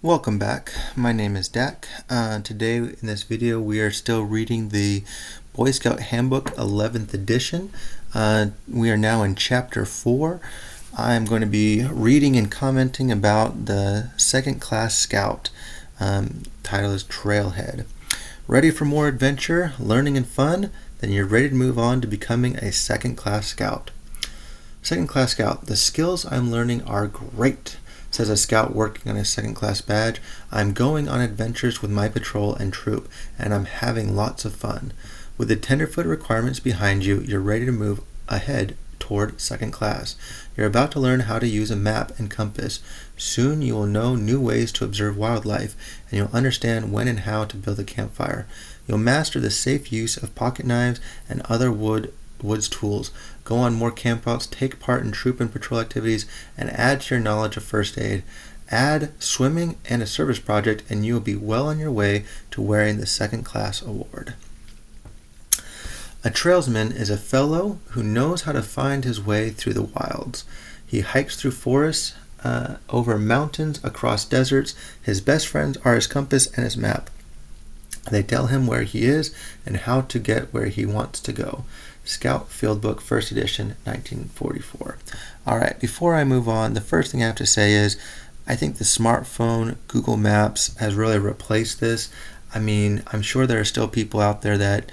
Welcome back. My name is Dak. Today in this video we are still reading the Boy Scout Handbook 11th edition. We are now in Chapter 4. I'm going to be reading and commenting about the second class scout. Title is Trailhead. Ready for more adventure, learning, and fun? Then you're ready to move on to becoming a second class scout. Second class scout. The skills I'm learning are great, says a scout working on his second class badge. I'm going on adventures with my patrol and troop, and I'm having lots of fun. With the tenderfoot requirements behind you, you're ready to move ahead toward second class. You're about to learn how to use a map and compass. Soon you will know new ways to observe wildlife, and you'll understand when and how to build a campfire. You'll master the safe use of pocket knives and other woods tools, go on more campouts, take part in troop and patrol activities, and add to your knowledge of first aid. Add swimming and a service project, and you will be well on your way to wearing the second class award. A trailsman is a fellow who knows how to find his way through the wilds. He hikes through forests, over mountains, across deserts. His best friends are his compass and his map. They tell him where he is and how to get where he wants to go. Scout Field Book, 1st edition, 1944. Alright, before I move on, the first thing I have to say is I think the smartphone, Google Maps, has really replaced this. I mean, I'm sure there are still people out there that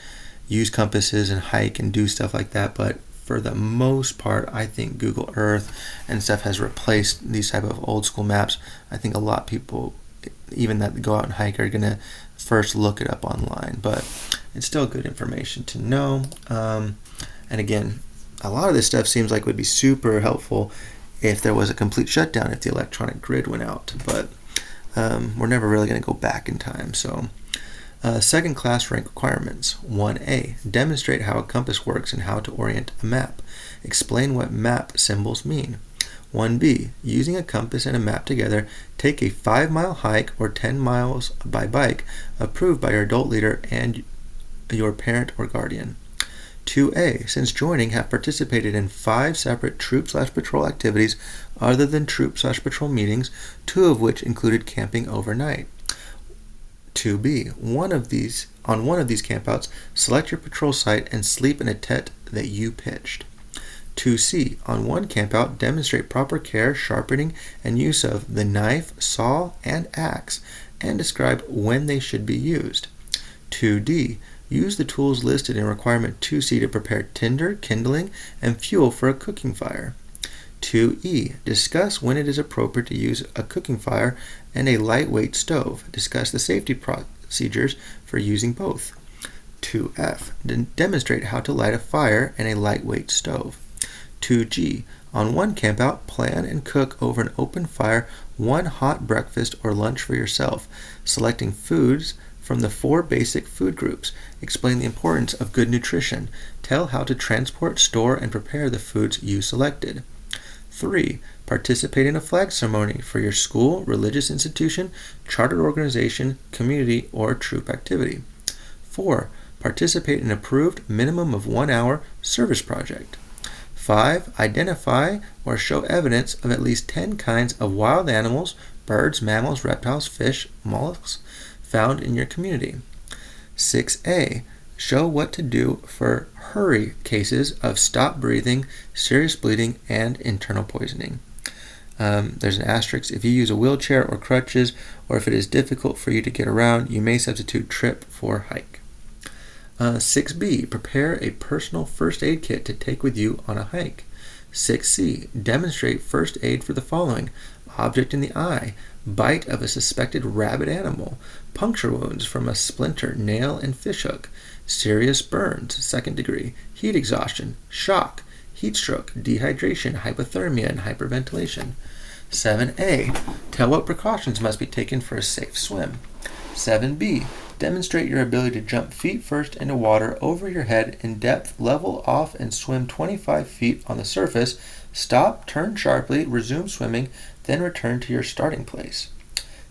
use compasses and hike and do stuff like that, but for the most part, I think Google Earth and stuff has replaced these type of old school maps. I think a lot of people, even that go out and hike, are going to first look it up online, but it's still good information to know. And again, a lot of this stuff seems like would be super helpful if there was a complete shutdown, if the electronic grid went out, but we're never really going to go back in time. So second class rank requirements. 1A, demonstrate how a compass works and how to orient a map. Explain what map symbols mean. 1B, using a compass and a map together, take a 5-mile hike or 10 miles by bike, approved by your adult leader and your parent or guardian. 2A, since joining, have participated in 5 separate troop/patrol activities other than troop/patrol meetings, 2 of which included camping overnight. 2B, on one of these campouts, select your patrol site and sleep in a tent that you pitched. 2C, on one campout, demonstrate proper care, sharpening, and use of the knife, saw, and axe, and describe when they should be used. 2D, use the tools listed in requirement 2C to prepare tinder, kindling, and fuel for a cooking fire. 2E, discuss when it is appropriate to use a cooking fire and a lightweight stove. Discuss the safety procedures for using both. 2F, demonstrate how to light a fire and a lightweight stove. 2G, on one campout, plan and cook over an open fire one hot breakfast or lunch for yourself, selecting foods from the 4 basic food groups. Explain the importance of good nutrition. Tell how to transport, store, and prepare the foods you selected. 3. Participate in a flag ceremony for your school, religious institution, chartered organization, community, or troop activity. 4. Participate in an approved minimum of 1 hour service project. 5. Identify or show evidence of at least 10 kinds of wild animals, birds, mammals, reptiles, fish, mollusks found in your community. 6A. Show what to do for hurry cases of stop breathing, serious bleeding, and internal poisoning. There's an asterisk. If you use a wheelchair or crutches, or if it is difficult for you to get around, you may substitute trip for hike. 6B, prepare a personal first aid kit to take with you on a hike. 6C, demonstrate first aid for the following: object in the eye, bite of a suspected rabid animal, puncture wounds from a splinter, nail, and fishhook, serious burns, 2nd degree, heat exhaustion, shock, heat stroke, dehydration, hypothermia, and hyperventilation. 7A, tell what precautions must be taken for a safe swim. 7B, demonstrate your ability to jump feet first into water over your head in depth, level off, and swim 25 feet on the surface. Stop, turn sharply, resume swimming, then return to your starting place.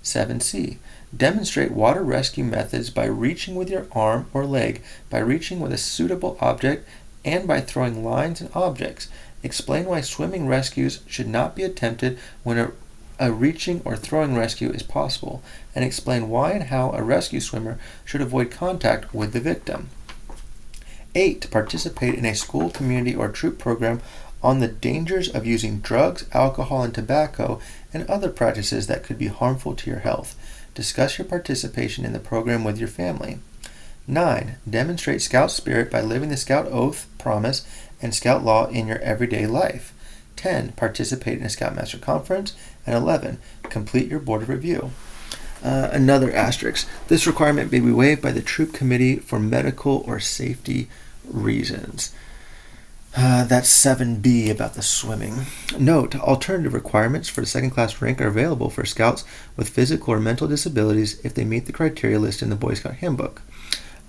7C, demonstrate water rescue methods by reaching with your arm or leg, by reaching with a suitable object, and by throwing lines and objects. Explain why swimming rescues should not be attempted when a a reaching or throwing rescue is possible, and explain why and how a rescue swimmer should avoid contact with the victim. 8. Participate in a school, community, or troop program on the dangers of using drugs, alcohol, and tobacco, and other practices that could be harmful to your health. Discuss your participation in the program with your family. 9. Demonstrate Scout spirit by living the Scout oath, promise, and Scout law in your everyday life. 10. Participate in a Scoutmaster conference. And 11. Complete your board review. Another asterisk. This requirement may be waived by the troop committee for medical or safety reasons. That's 7B about the swimming. Note, alternative requirements for the second class rank are available for Scouts with physical or mental disabilities if they meet the criteria listed in the Boy Scout Handbook.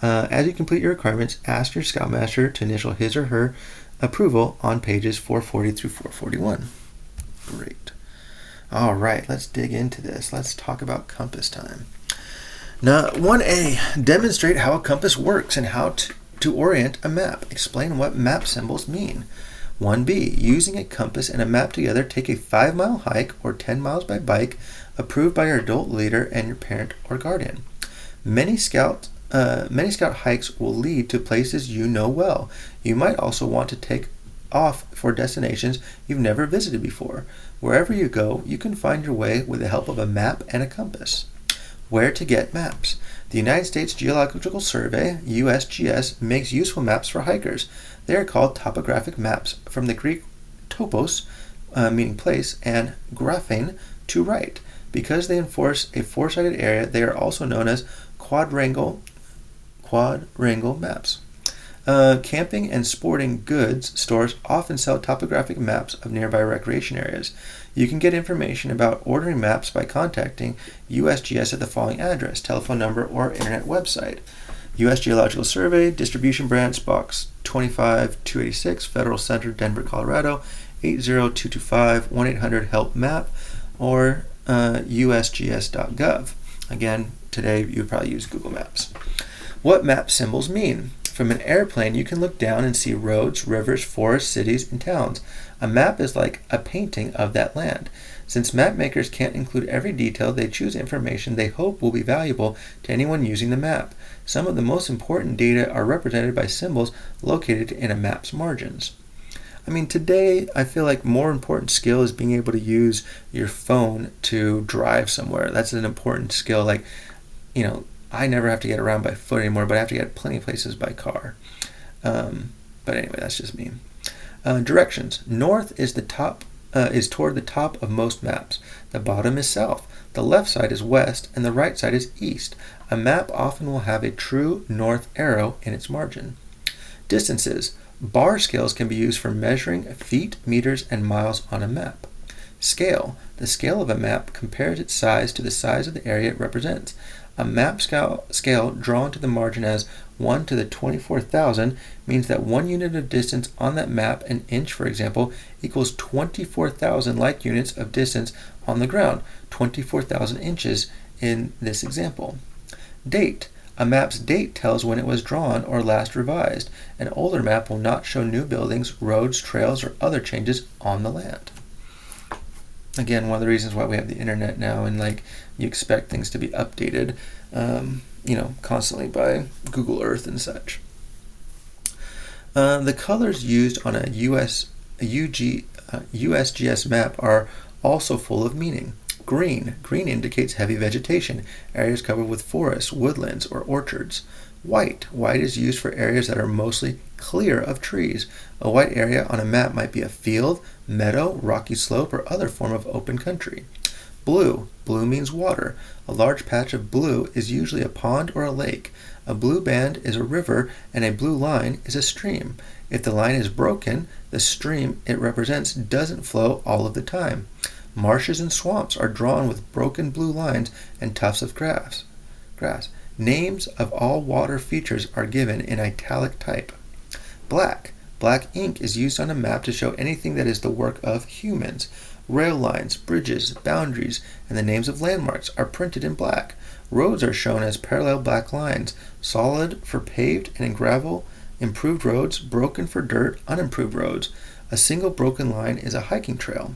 As you complete your requirements, ask your Scoutmaster to initial his or her approval on pages 440 through 441. Great. All right, let's dig into this. Let's talk about compass time. Now, 1A, demonstrate how a compass works and how to orient a map. Explain what map symbols mean. 1B, using a compass and a map together, take a 5-mile hike or 10 miles by bike, approved by your adult leader and your parent or guardian. Many Scout hikes will lead to places you know well. You might also want to take off for destinations you've never visited before. Wherever you go, you can find your way with the help of a map and a compass. Where to get maps. The United States Geological Survey, USGS, makes useful maps for hikers. They are called topographic maps, from the Greek topos, meaning place, and graphein, to write. Because they enforce a four-sided area, they are also known as quadrangle maps. Camping and sporting goods stores often sell topographic maps of nearby recreation areas. You can get information about ordering maps by contacting USGS at the following address, telephone number, or internet website. U.S. Geological Survey, Distribution Branch, Box 25286, Federal Center, Denver, Colorado, 80225 1-800-HELP-MAP, or usgs.gov. Again, today you would probably use Google Maps. What map symbols mean? From an airplane, you can look down and see roads, rivers, forests, cities, and towns. A map is like a painting of that land. Since map makers can't include every detail, they choose information they hope will be valuable to anyone using the map. Some of the most important data are represented by symbols located in a map's margins. I mean, today, I feel like more important skill is being able to use your phone to drive somewhere. That's an important skill. Like, I never have to get around by foot anymore, but I have to get plenty of places by car. But anyway, that's just me. Directions. North is toward the top of most maps. The bottom is south. The left side is west, and the right side is east. A map often will have a true north arrow in its margin. Distances. Bar scales can be used for measuring feet, meters, and miles on a map. Scale. The scale of a map compares its size to the size of the area it represents. A map scale drawn to the margin as 1 to the 24,000 means that 1 unit of distance on that map, an inch for example, equals 24,000 like units of distance on the ground, 24,000 inches in this example. Date. A map's date tells when it was drawn or last revised. An older map will not show new buildings, roads, trails, or other changes on the land. Again, one of the reasons why we have the internet now, and you expect things to be updated, constantly by Google Earth and such. The colors used on a USGS map are also full of meaning. Green indicates heavy vegetation, areas covered with forests, woodlands, or orchards. White is used for areas that are mostly clear of trees. A white area on a map might be a field, meadow, rocky slope, or other form of open country. Blue means water. A large patch of blue is usually a pond or a lake. A blue band is a river, and a blue line is a stream. If the line is broken, the stream it represents doesn't flow all of the time. Marshes and swamps are drawn with broken blue lines and tufts of grass. Names of all water features are given in italic type. Black ink is used on a map to show anything that is the work of humans. Rail lines, bridges, boundaries, and the names of landmarks are printed in black. Roads are shown as parallel black lines, solid for paved and in gravel, improved roads, broken for dirt, unimproved roads. A single broken line is a hiking trail.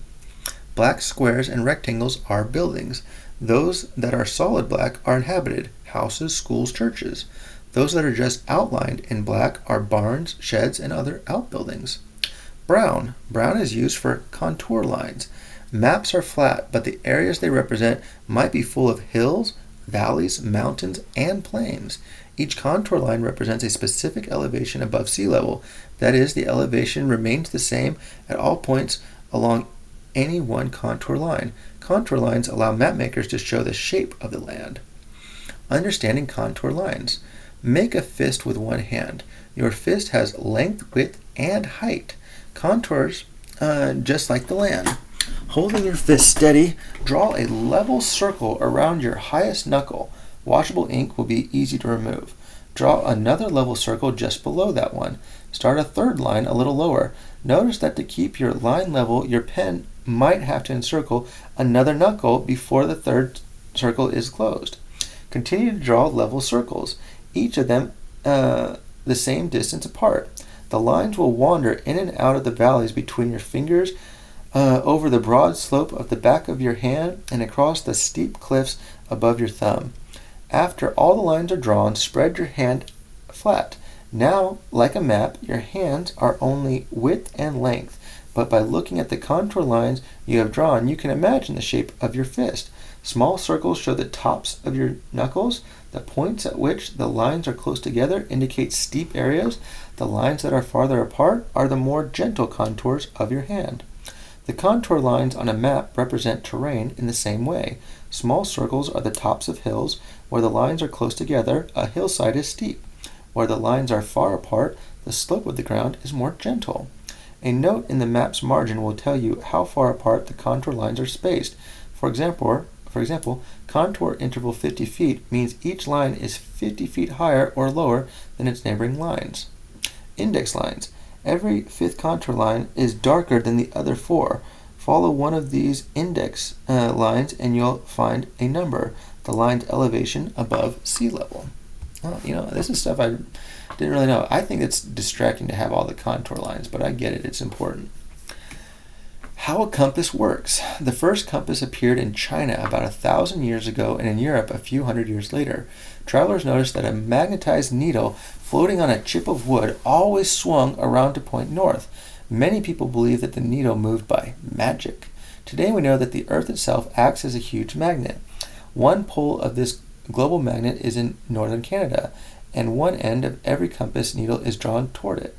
Black squares and rectangles are buildings. Those that are solid black are inhabited, houses, schools, churches. Those that are just outlined in black are barns, sheds, and other outbuildings. Brown. Brown is used for contour lines. Maps are flat, but the areas they represent might be full of hills, valleys, mountains, and plains. Each contour line represents a specific elevation above sea level. That is, the elevation remains the same at all points along any one contour line. Contour lines allow map makers to show the shape of the land. Understanding contour lines. Make a fist with one hand. Your fist has length, width, and height. Contours just like the land. Holding your fist steady, draw a level circle around your highest knuckle. Washable ink will be easy to remove. Draw another level circle just below that one. Start a third line a little lower. Notice that to keep your line level, your pen might have to encircle another knuckle before the third circle is closed. Continue to draw level circles, each of them the same distance apart. The lines will wander in and out of the valleys between your fingers, over the broad slope of the back of your hand, and across the steep cliffs above your thumb. After all the lines are drawn, spread your hand flat. Now, like a map, your hands are only width and length, but by looking at the contour lines you have drawn, you can imagine the shape of your fist. Small circles show the tops of your knuckles. The points at which the lines are close together indicate steep areas. The lines that are farther apart are the more gentle contours of your hand. The contour lines on a map represent terrain in the same way. Small circles are the tops of hills. Where the lines are close together, a hillside is steep. Where the lines are far apart, the slope of the ground is more gentle. A note in the map's margin will tell you how far apart the contour lines are spaced. For example, contour interval 50 feet means each line is 50 feet higher or lower than its neighboring lines. Index lines. Every fifth contour line is darker than the other four. Follow one of these index lines and you'll find a number, the line's elevation above sea level. This is stuff I didn't really know. I think it's distracting to have all the contour lines, but I get it. It's important. How a compass works. The first compass appeared in China about 1,000 years ago and in Europe a few hundred years later. Travelers noticed that a magnetized needle floating on a chip of wood always swung around to point north. Many people believe that the needle moved by magic. Today we know that the Earth itself acts as a huge magnet. One pole of this global magnet is in northern Canada, and one end of every compass needle is drawn toward it.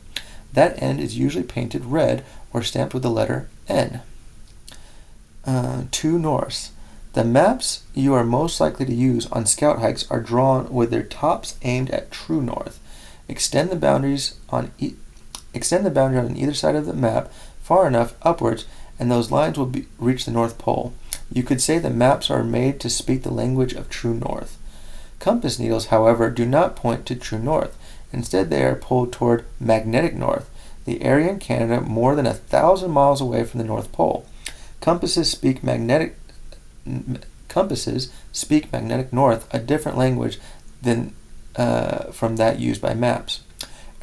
That end is usually painted red or stamped with the letter N. True north. The maps you are most likely to use on scout hikes are drawn with their tops aimed at true north. Extend the boundaries on either side of the map far enough upwards, and those lines will reach the North Pole. You could say the maps are made to speak the language of true north. Compass needles, however, do not point to true north. Instead, they are pulled toward magnetic north, the area in Canada more than 1,000 miles away from the North Pole. Compasses speak magnetic north, a different language than from that used by maps.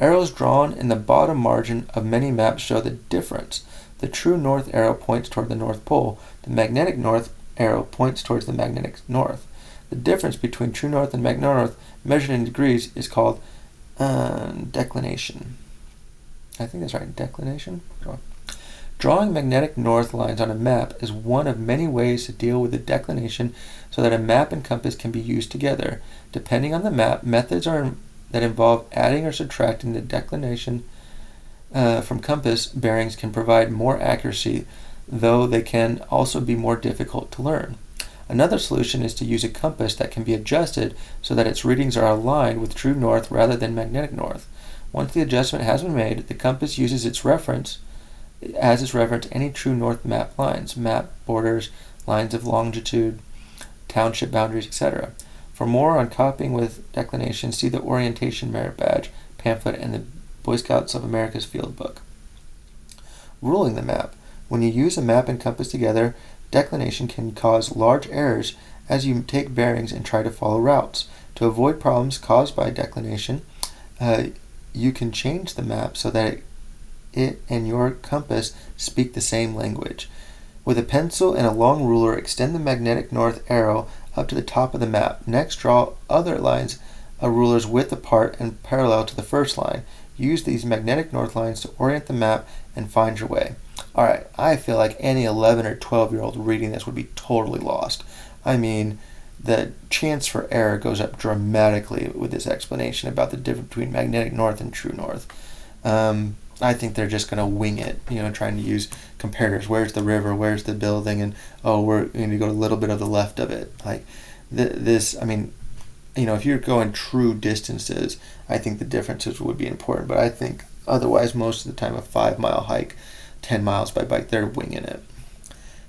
Arrows drawn in the bottom margin of many maps show the difference. The true north arrow points toward the North Pole. The magnetic north arrow points towards the magnetic north. The difference between true north and magnetic north, measured in degrees, is called declination. I think that's right, declination? Drawing magnetic north lines on a map is one of many ways to deal with the declination so that a map and compass can be used together. Depending on the map, methods that involve adding or subtracting the declination from compass bearings can provide more accuracy, though they can also be more difficult to learn. Another solution is to use a compass that can be adjusted so that its readings are aligned with true north rather than magnetic north. Once the adjustment has been made, the compass uses its reference any true north map lines, map borders, lines of longitude, township boundaries, etc. For more on copying with declination, see the Orientation Merit Badge pamphlet and the Boy Scouts of America's Field Book. Ruling the map. When you use a map and compass together, declination can cause large errors as you take bearings and try to follow routes. To avoid problems caused by declination, you can change the map so that it and your compass speak the same language. With a pencil and a long ruler, extend the magnetic north arrow up to the top of the map. Next, draw other lines of rulers width apart and parallel to the first line. Use these magnetic north lines to orient the map and find your way. Alright, I feel like any 11 or 12-year-old reading this would be totally lost. I mean, the chance for error goes up dramatically with this explanation about the difference between magnetic north and true north. I think they're just going to wing it, trying to use comparators. Where's the river? Where's the building? And, we're going to go a little bit of the left of it. Like, if you're going true distances, I think the differences would be important. But I think otherwise, most of the time, a 5-mile hike, 10 miles by bike, they're winging it.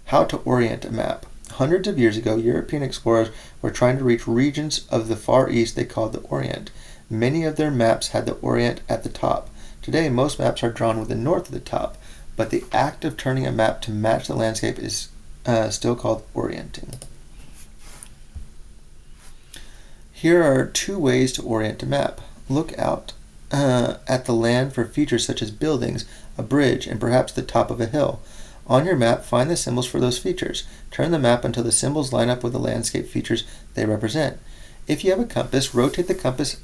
How to orient a map. Hundreds of years ago, European explorers were trying to reach regions of the Far East they called the Orient. Many of their maps had the Orient at the top. Today, most maps are drawn with the north at the top, but the act of turning a map to match the landscape is still called orienting. Here are 2 ways to orient a map. Look out at the land for features such as buildings, a bridge, and perhaps the top of a hill. On your map, find the symbols for those features. Turn the map until the symbols line up with the landscape features they represent. If you have a compass, rotate the compass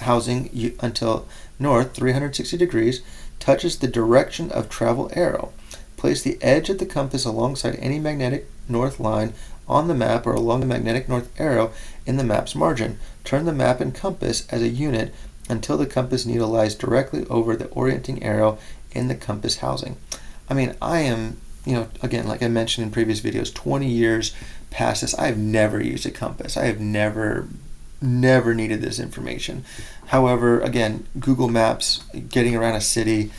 housing until north 360 degrees touches the direction of travel arrow. Place the edge of the compass alongside any magnetic north line on the map or along the magnetic north arrow in the map's margin. Turn the map and compass as a unit until the compass needle lies directly over the orienting arrow in the compass housing. I mean, I am, again, like I mentioned in previous videos, 20 years past this, I have never used a compass. I have never needed this information. However, again, Google Maps, getting around a city,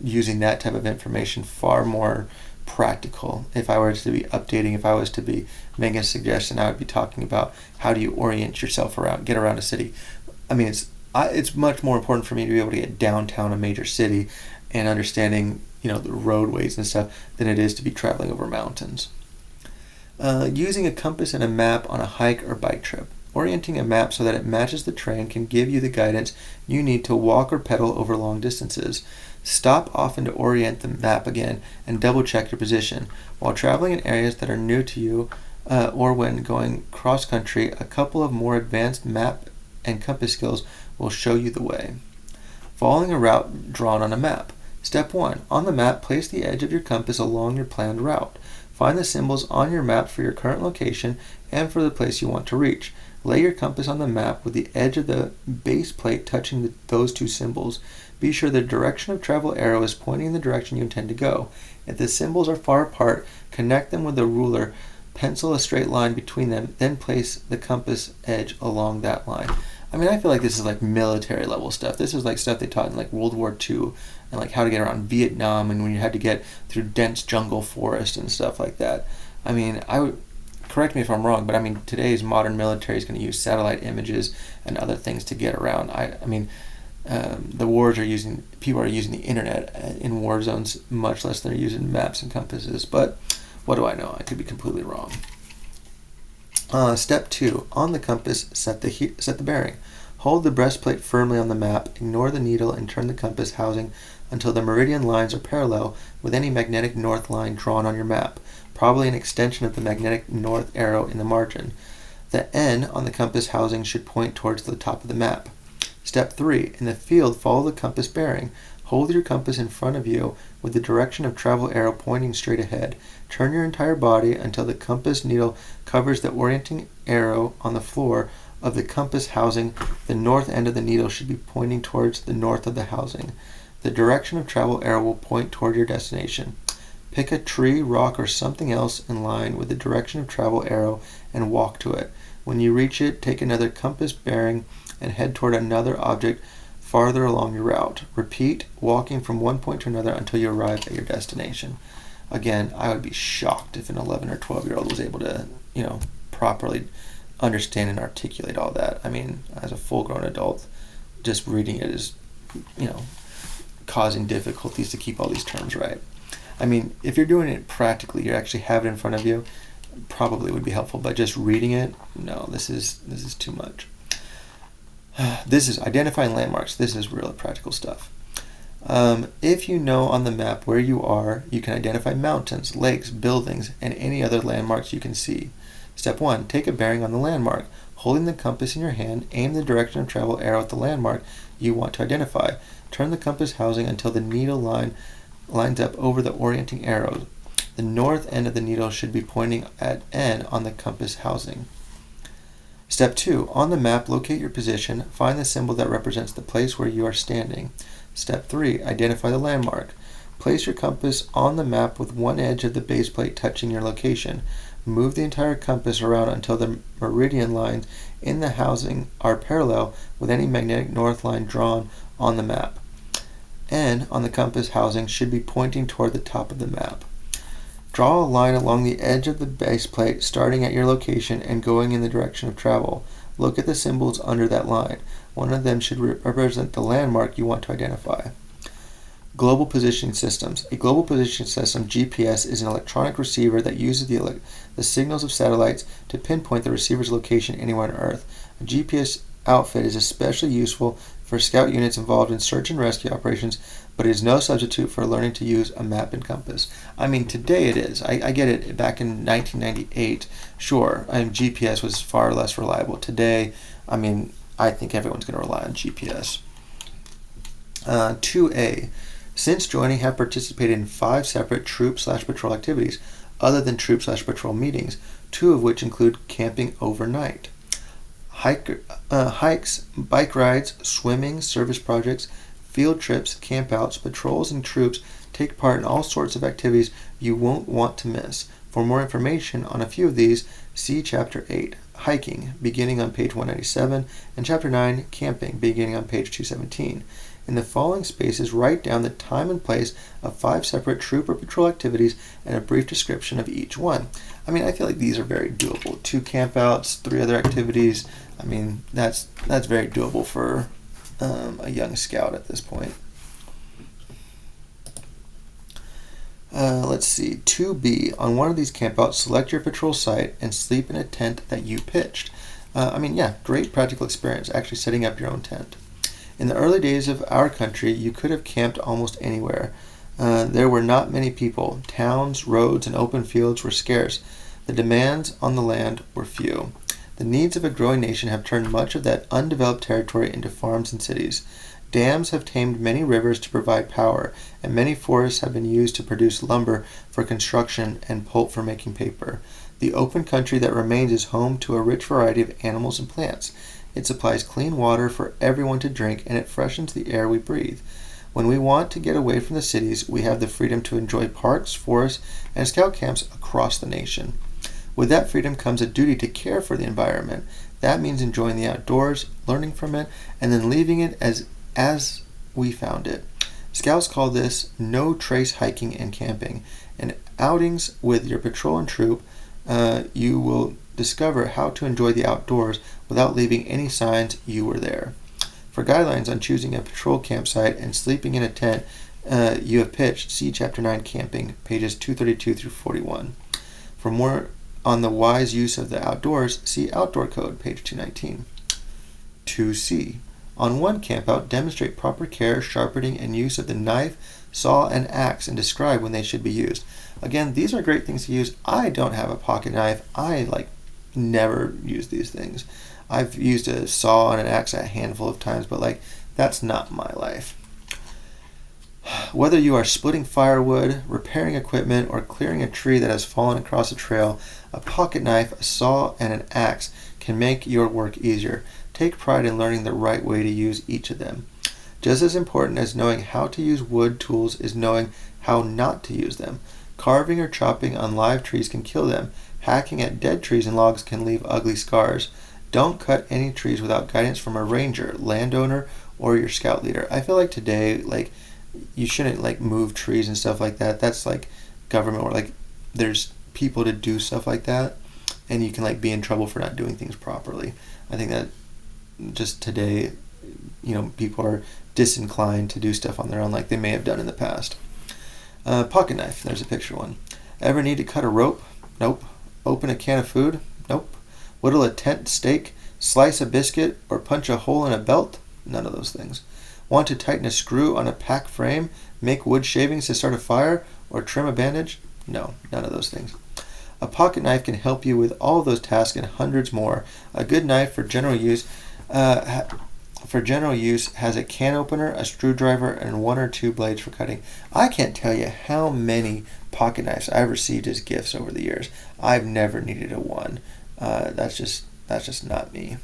using that type of information, far more practical. If I were to be updating, if I was to be making a suggestion, I would be talking about how do you orient yourself around, get around a city. I mean, it's much more important for me to be able to get downtown a major city and understanding, the roadways and stuff than it is to be traveling over mountains. Using a compass and a map on a hike or bike trip. Orienting a map so that it matches the terrain can give you the guidance you need to walk or pedal over long distances. Stop often to orient the map again and double check your position. While traveling in areas that are new to you or when going cross country, a couple of more advanced map and compass skills will show you the way. Following a route drawn on a map. Step 1. On the map, place the edge of your compass along your planned route. Find the symbols on your map for your current location and for the place you want to reach. Lay your compass on the map with the edge of the base plate touching those 2 symbols. Be sure the direction of travel arrow is pointing in the direction you intend to go. If the symbols are far apart, connect them with a ruler, pencil a straight line between them, then place the compass edge along that line. I mean, I feel like this is like military level stuff. This is like stuff they taught in like World War II and like how to get around Vietnam and when you had to get through dense jungle forest and stuff like that. I mean, correct me if I'm wrong, but I mean, today's modern military is going to use satellite images and other things to get around. People are using the internet in war zones much less than they're using maps and compasses, but what do I know? I could be completely wrong. Step 2. On the compass, set the bearing. Hold the breastplate firmly on the map, ignore the needle, and turn the compass housing until the meridian lines are parallel with any magnetic north line drawn on your map, probably an extension of the magnetic north arrow in the margin. The N on the compass housing should point towards the top of the map. Step 3. In the field, follow the compass bearing. Hold your compass in front of you with the direction of travel arrow pointing straight ahead. Turn your entire body until the compass needle covers the orienting arrow on the floor of the compass housing. The north end of the needle should be pointing towards the north of the housing. The direction of travel arrow will point toward your destination. Pick a tree, rock, or something else in line with the direction of travel arrow and walk to it. When you reach it, take another compass bearing and head toward another object farther along your route. Repeat, walking from one point to another until you arrive at your destination. Again, I would be shocked if an 11 or 12-year-old was able to, properly understand and articulate all that. I mean, as a full-grown adult, just reading it is, causing difficulties to keep all these terms right. I mean, if you're doing it practically, you actually have it in front of you, probably would be helpful, but just reading it, no, this is too much. This is identifying landmarks. This is real practical stuff. If you know on the map where you are, you can identify mountains, lakes, buildings, and any other landmarks you can see. Step 1. Take a bearing on the landmark. Holding the compass in your hand, aim the direction of travel arrow at the landmark you want to identify. Turn the compass housing until the needle lines up over the orienting arrow. The north end of the needle should be pointing at N on the compass housing. Step 2. On the map, locate your position. Find the symbol that represents the place where you are standing. Step 3. Identify the landmark. Place your compass on the map with one edge of the base plate touching your location. Move the entire compass around until the meridian lines in the housing are parallel with any magnetic north line drawn on the map. N on the compass housing should be pointing toward the top of the map. Draw a line along the edge of the base plate starting at your location and going in the direction of travel. Look at the symbols under that line. One of them should represent the landmark you want to identify. Global Positioning Systems. A global positioning system, GPS, is an electronic receiver that uses the signals of satellites to pinpoint the receiver's location anywhere on Earth. A GPS outfit is especially useful for scout units involved in search and rescue operations, but it is no substitute for learning to use a map and compass. I mean, today it is. I get it. Back in 1998, sure, GPS was far less reliable. Today, I think everyone's going to rely on GPS. 2A. Since joining, have participated in 5 separate troop/patrol activities, other than troop/patrol meetings, 2 of which include camping overnight. Hikes, bike rides, swimming, service projects, field trips, campouts, patrols, and troops take part in all sorts of activities you won't want to miss. For more information on a few of these, see Chapter 8, Hiking, beginning on page 197, and Chapter 9, Camping, beginning on page 217. In the following spaces, write down the time and place of 5 separate troop or patrol activities and a brief description of each one. I feel like these are very doable. 2 campouts, 3 other activities. That's very doable for a young scout at this point. Let's see. 2B. On one of these campouts, select your patrol site and sleep in a tent that you pitched. Great practical experience, actually setting up your own tent. In the early days of our country, you could have camped almost anywhere. There were not many people. Towns, roads, and open fields were scarce. The demands on the land were few. The needs of a growing nation have turned much of that undeveloped territory into farms and cities. Dams have tamed many rivers to provide power, and many forests have been used to produce lumber for construction and pulp for making paper. The open country that remains is home to a rich variety of animals and plants. It supplies clean water for everyone to drink, and it freshens the air we breathe. When we want to get away from the cities, we have the freedom to enjoy parks, forests, and scout camps across the nation. With that freedom comes a duty to care for the environment. That means enjoying the outdoors, learning from it, and then leaving it as we found it. Scouts call this no trace hiking and camping. In outings with your patrol and troop, you will discover how to enjoy the outdoors without leaving any signs you were there. For guidelines on choosing a patrol campsite and sleeping in a tent you have pitched, see Chapter 9, Camping, pages 232 through 41. For more on the wise use of the outdoors, see Outdoor Code, page 219. 2C. On one campout, demonstrate proper care, sharpening, and use of the knife, saw, and axe, and describe when they should be used. Again, these are great things to use. I don't have a pocket knife. I never use these things. I've used a saw and an axe a handful of times, but that's not my life. Whether you are splitting firewood, repairing equipment, or clearing a tree that has fallen across a trail, a pocket knife, a saw, and an axe can make your work easier. Take pride in learning the right way to use each of them. Just as important as knowing how to use wood tools is knowing how not to use them. Carving or chopping on live trees can kill them. Hacking at dead trees and logs can leave ugly scars. Don't cut any trees without guidance from a ranger, landowner, or your scout leader. I feel like today, you shouldn't move trees and stuff like that. That's government, or there's people to do stuff like that, and you can be in trouble for not doing things properly. I think that just today, people are disinclined to do stuff on their own like they may have done in the past. Pocket knife, there's a picture one. Ever need to cut a rope? Nope. Open a can of food? Nope. Whittle a tent stake, slice a biscuit, or punch a hole in a belt? None of those things. Want to tighten a screw on a pack frame, make wood shavings to start a fire, or trim a bandage? No, none of those things. A pocket knife can help you with all of those tasks and hundreds more. A good knife for general use has a can opener, a screwdriver, and 1 or 2 blades for cutting. I can't tell you how many pocket knives I've received as gifts over the years. I've never needed a one. That's just not me.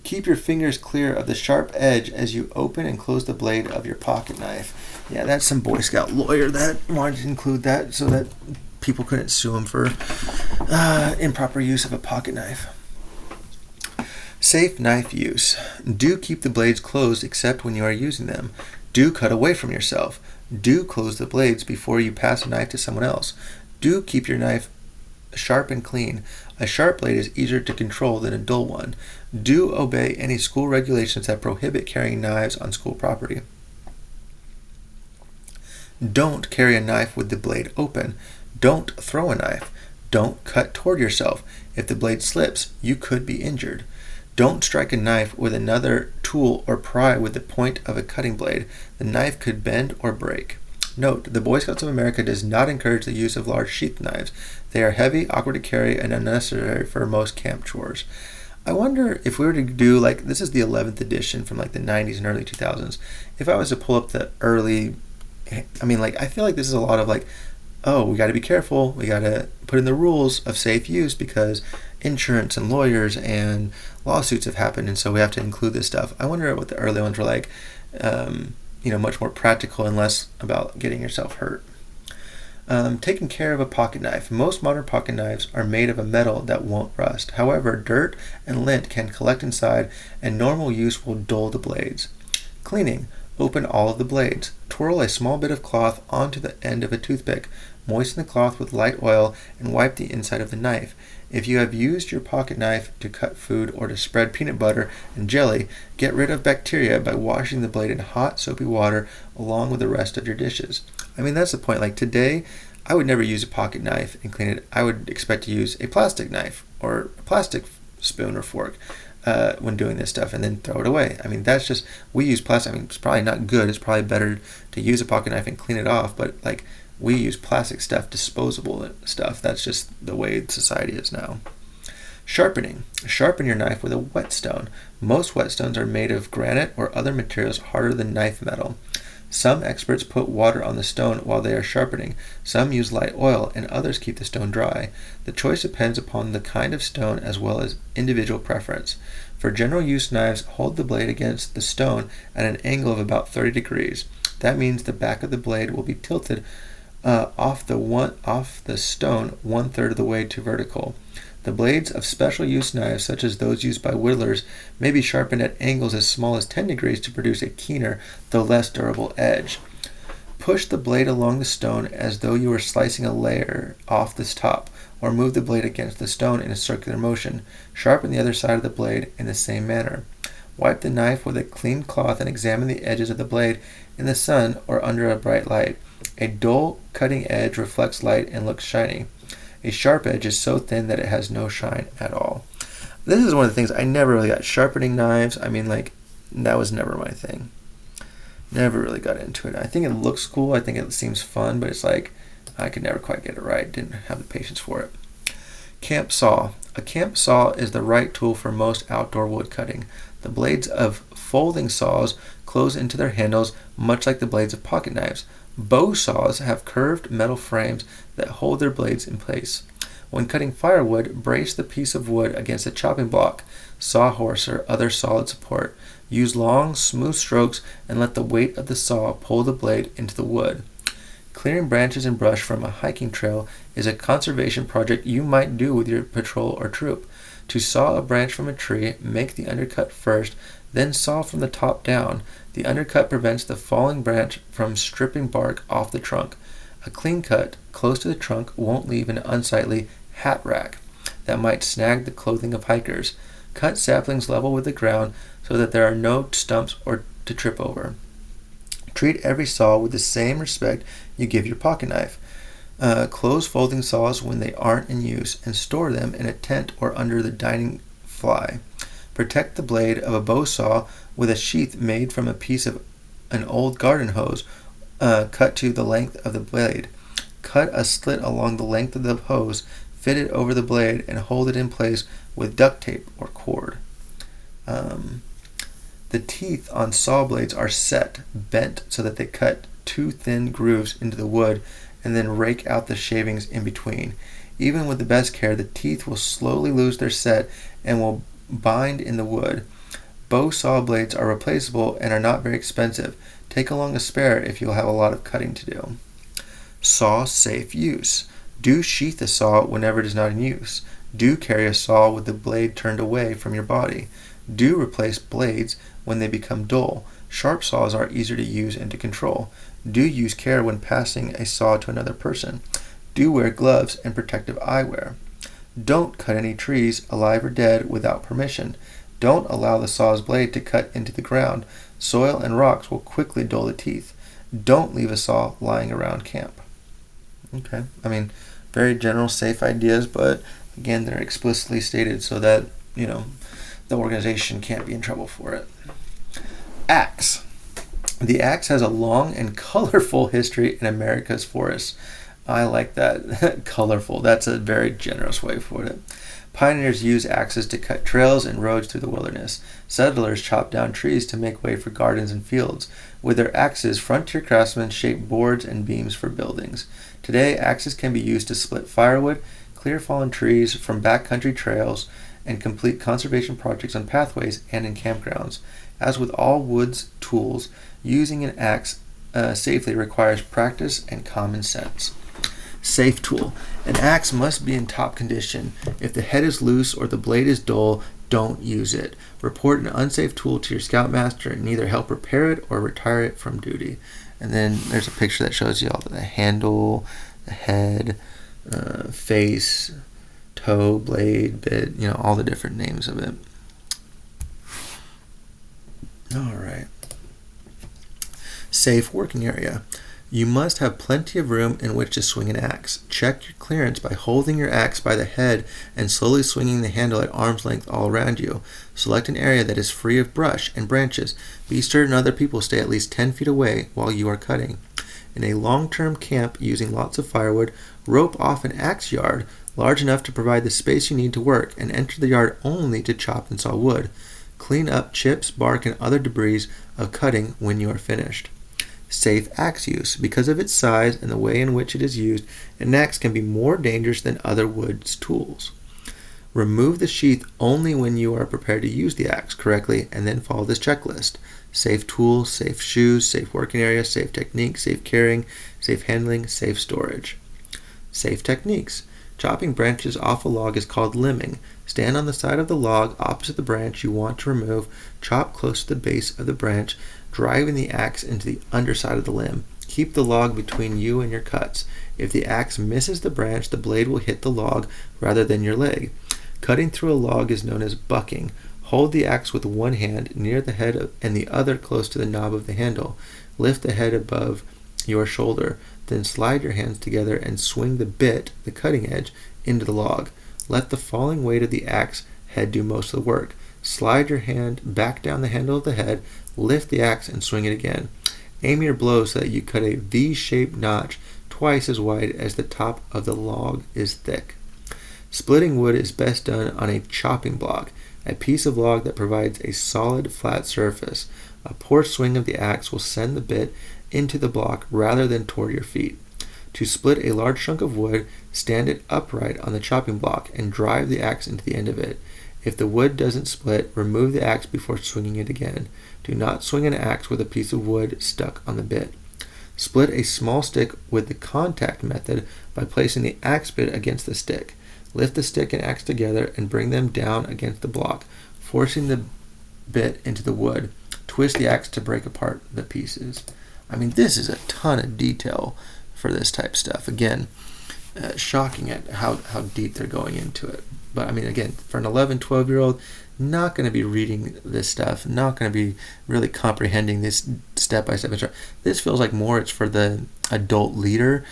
Keep your fingers clear of the sharp edge as you open and close the blade of your pocket knife. Yeah, that's some Boy Scout lawyer that wanted to include that so that people couldn't sue him for improper use of a pocket knife. Safe knife use. Do keep the blades closed except when you are using them. Do cut away from yourself. Do close the blades before you pass a knife to someone else. Do keep your knife sharp and clean. A sharp blade is easier to control than a dull one. Do obey any school regulations that prohibit carrying knives on school property. Don't carry a knife with the blade open. Don't throw a knife. Don't cut toward yourself. If the blade slips, you could be injured. Don't strike a knife with another tool or pry with the point of a cutting blade. The knife could bend or break. Note, the Boy Scouts of America does not encourage the use of large sheath knives. They are heavy, awkward to carry, and unnecessary for most camp chores. I wonder if we were to do, like, this is the 11th edition from like the 90s and early 2000s. If I was to pull up the early, I feel like this is a lot of like, oh, we got to be careful. We got to put in the rules of safe use because insurance and lawyers and lawsuits have happened, and so we have to include this stuff. I wonder what the early ones were like. Much more practical and less about getting yourself hurt. Taking care of a pocket knife. Most modern pocket knives are made of a metal that won't rust. However, dirt and lint can collect inside, and normal use will dull the blades. Cleaning. Open all of the blades. Twirl a small bit of cloth onto the end of a toothpick. Moisten the cloth with light oil and wipe the inside of the knife. If you have used your pocket knife to cut food or to spread peanut butter and jelly, get rid of bacteria by washing the blade in hot, soapy water along with the rest of your dishes. That's the point. Like today, I would never use a pocket knife and clean it. I would expect to use a plastic knife or a plastic spoon or fork when doing this stuff and then throw it away. That's just, we use plastic. It's probably not good. It's probably better to use a pocket knife and clean it off, but like, we use plastic stuff, disposable stuff. That's just the way society is now. Sharpening. Sharpen your knife with a whetstone. Most whetstones are made of granite or other materials harder than knife metal. Some experts put water on the stone while they are sharpening. Some use light oil, and others keep the stone dry. The choice depends upon the kind of stone as well as individual preference. For general use knives, hold the blade against the stone at an angle of about 30 degrees. That means the back of the blade will be tilted off the stone 1/3 of the way to vertical. The blades of special use knives, such as those used by whittlers, may be sharpened at angles as small as 10 degrees to produce a keener, though less durable edge. Push the blade along the stone as though you were slicing a layer off the top, or move the blade against the stone in a circular motion. Sharpen the other side of the blade in the same manner. Wipe the knife with a clean cloth and examine the edges of the blade in the sun or under a bright light. A dull cutting edge reflects light and looks shiny. A sharp edge is so thin that it has no shine at all. This is one of the things I never really got. Sharpening knives, that was never my thing. Never really got into it. I think it looks cool. I think it seems fun, but it's like I could never quite get it right. Didn't have the patience for it. Camp saw. A camp saw is the right tool for most outdoor wood cutting. The blades of folding saws close into their handles much like the blades of pocket knives. Bow saws have curved metal frames that hold their blades in place. When cutting firewood, brace the piece of wood against a chopping block, sawhorse, or other solid support. Use long, smooth strokes and let the weight of the saw pull the blade into the wood. Clearing branches and brush from a hiking trail is a conservation project you might do with your patrol or troop. To saw a branch from a tree, make the undercut first, then saw from the top down. The undercut prevents the falling branch from stripping bark off the trunk. A clean cut close to the trunk won't leave an unsightly hat rack that might snag the clothing of hikers. Cut saplings level with the ground so that there are no stumps or to trip over. Treat every saw with the same respect you give your pocket knife. Close folding saws when they aren't in use and store them in a tent or under the dining fly. Protect the blade of a bow saw with a sheath made from a piece of an old garden hose cut to the length of the blade. Cut a slit along the length of the hose, fit it over the blade, and hold it in place with duct tape or cord. The teeth on saw blades are bent so that they cut two thin grooves into the wood and then rake out the shavings in between. Even with the best care, the teeth will slowly lose their set and will bind in the wood. Bow saw blades are replaceable and are not very expensive. Take along a spare if you'll have a lot of cutting to do. Saw safe use. Do sheath a saw whenever it is not in use. Do carry a saw with the blade turned away from your body. Do replace blades when they become dull. Sharp saws are easier to use and to control. Do use care when passing a saw to another person. Do wear gloves and protective eyewear. Don't cut any trees, alive or dead, without permission. Don't allow the saw's blade to cut into the ground. Soil and rocks will quickly dull the teeth. Don't leave a saw lying around camp. Okay, very general, safe ideas, but again, they're explicitly stated so that, the organization can't be in trouble for it. Axe. The axe has a long and colorful history in America's forests. I like that. Colorful. That's a very generous way for it. Pioneers used axes to cut trails and roads through the wilderness. Settlers chopped down trees to make way for gardens and fields. With their axes, frontier craftsmen shaped boards and beams for buildings. Today, axes can be used to split firewood, clear fallen trees from backcountry trails, and complete conservation projects on pathways and in campgrounds. As with all woods tools, using an axe safely requires practice and common sense. Safe tool. An axe must be in top condition. If the head is loose or the blade is dull, don't use it. Report an unsafe tool to your scoutmaster and either help repair it or retire it from duty. And then there's a picture that shows you all the handle, the head, face, toe, blade, bit, all the different names of it. All right. Safe working area. You must have plenty of room in which to swing an axe. Check your clearance by holding your axe by the head and slowly swinging the handle at arm's length all around you. Select an area that is free of brush and branches. Be certain other people stay at least 10 feet away while you are cutting. In a long-term camp using lots of firewood, rope off an axe yard large enough to provide the space you need to work and enter the yard only to chop and saw wood. Clean up chips, bark, and other debris of cutting when you are finished. Safe axe use. Because of its size and the way in which it is used, an axe can be more dangerous than other woods tools. Remove the sheath only when you are prepared to use the axe correctly, and then follow this checklist. Safe tools, safe shoes, safe working area, safe technique, safe carrying, safe handling, safe storage. Safe techniques. Chopping branches off a log is called limbing. Stand on the side of the log opposite the branch you want to remove, chop close to the base of the branch, driving the axe into the underside of the limb. Keep the log between you and your cuts. If the axe misses the branch, the blade will hit the log rather than your leg. Cutting through a log is known as bucking. Hold the axe with one hand near the head and the other close to the knob of the handle. Lift the head above your shoulder. Then slide your hands together and swing the bit, the cutting edge, into the log. Let the falling weight of the axe head do most of the work. Slide your hand back down the handle of the head, lift the axe, and swing it again. Aim your blow so that you cut a V-shaped notch twice as wide as the top of the log is thick. Splitting wood is best done on a chopping block, a piece of log that provides a solid, flat surface. A poor swing of the axe will send the bit into the block rather than toward your feet. To split a large chunk of wood, stand it upright on the chopping block and drive the axe into the end of it. If the wood doesn't split, remove the axe before swinging it again. Do not swing an axe with a piece of wood stuck on the bit. Split a small stick with the contact method by placing the axe bit against the stick. Lift the stick and axe together and bring them down against the block, forcing the bit into the wood. Twist the axe to break apart the pieces. This is a ton of detail for this type stuff. Again, shocking at how deep they're going into it. But again, for an 11, 12-year-old, not going to be reading this stuff, not going to be really comprehending this step-by-step instruction. This feels like more it's for the adult leader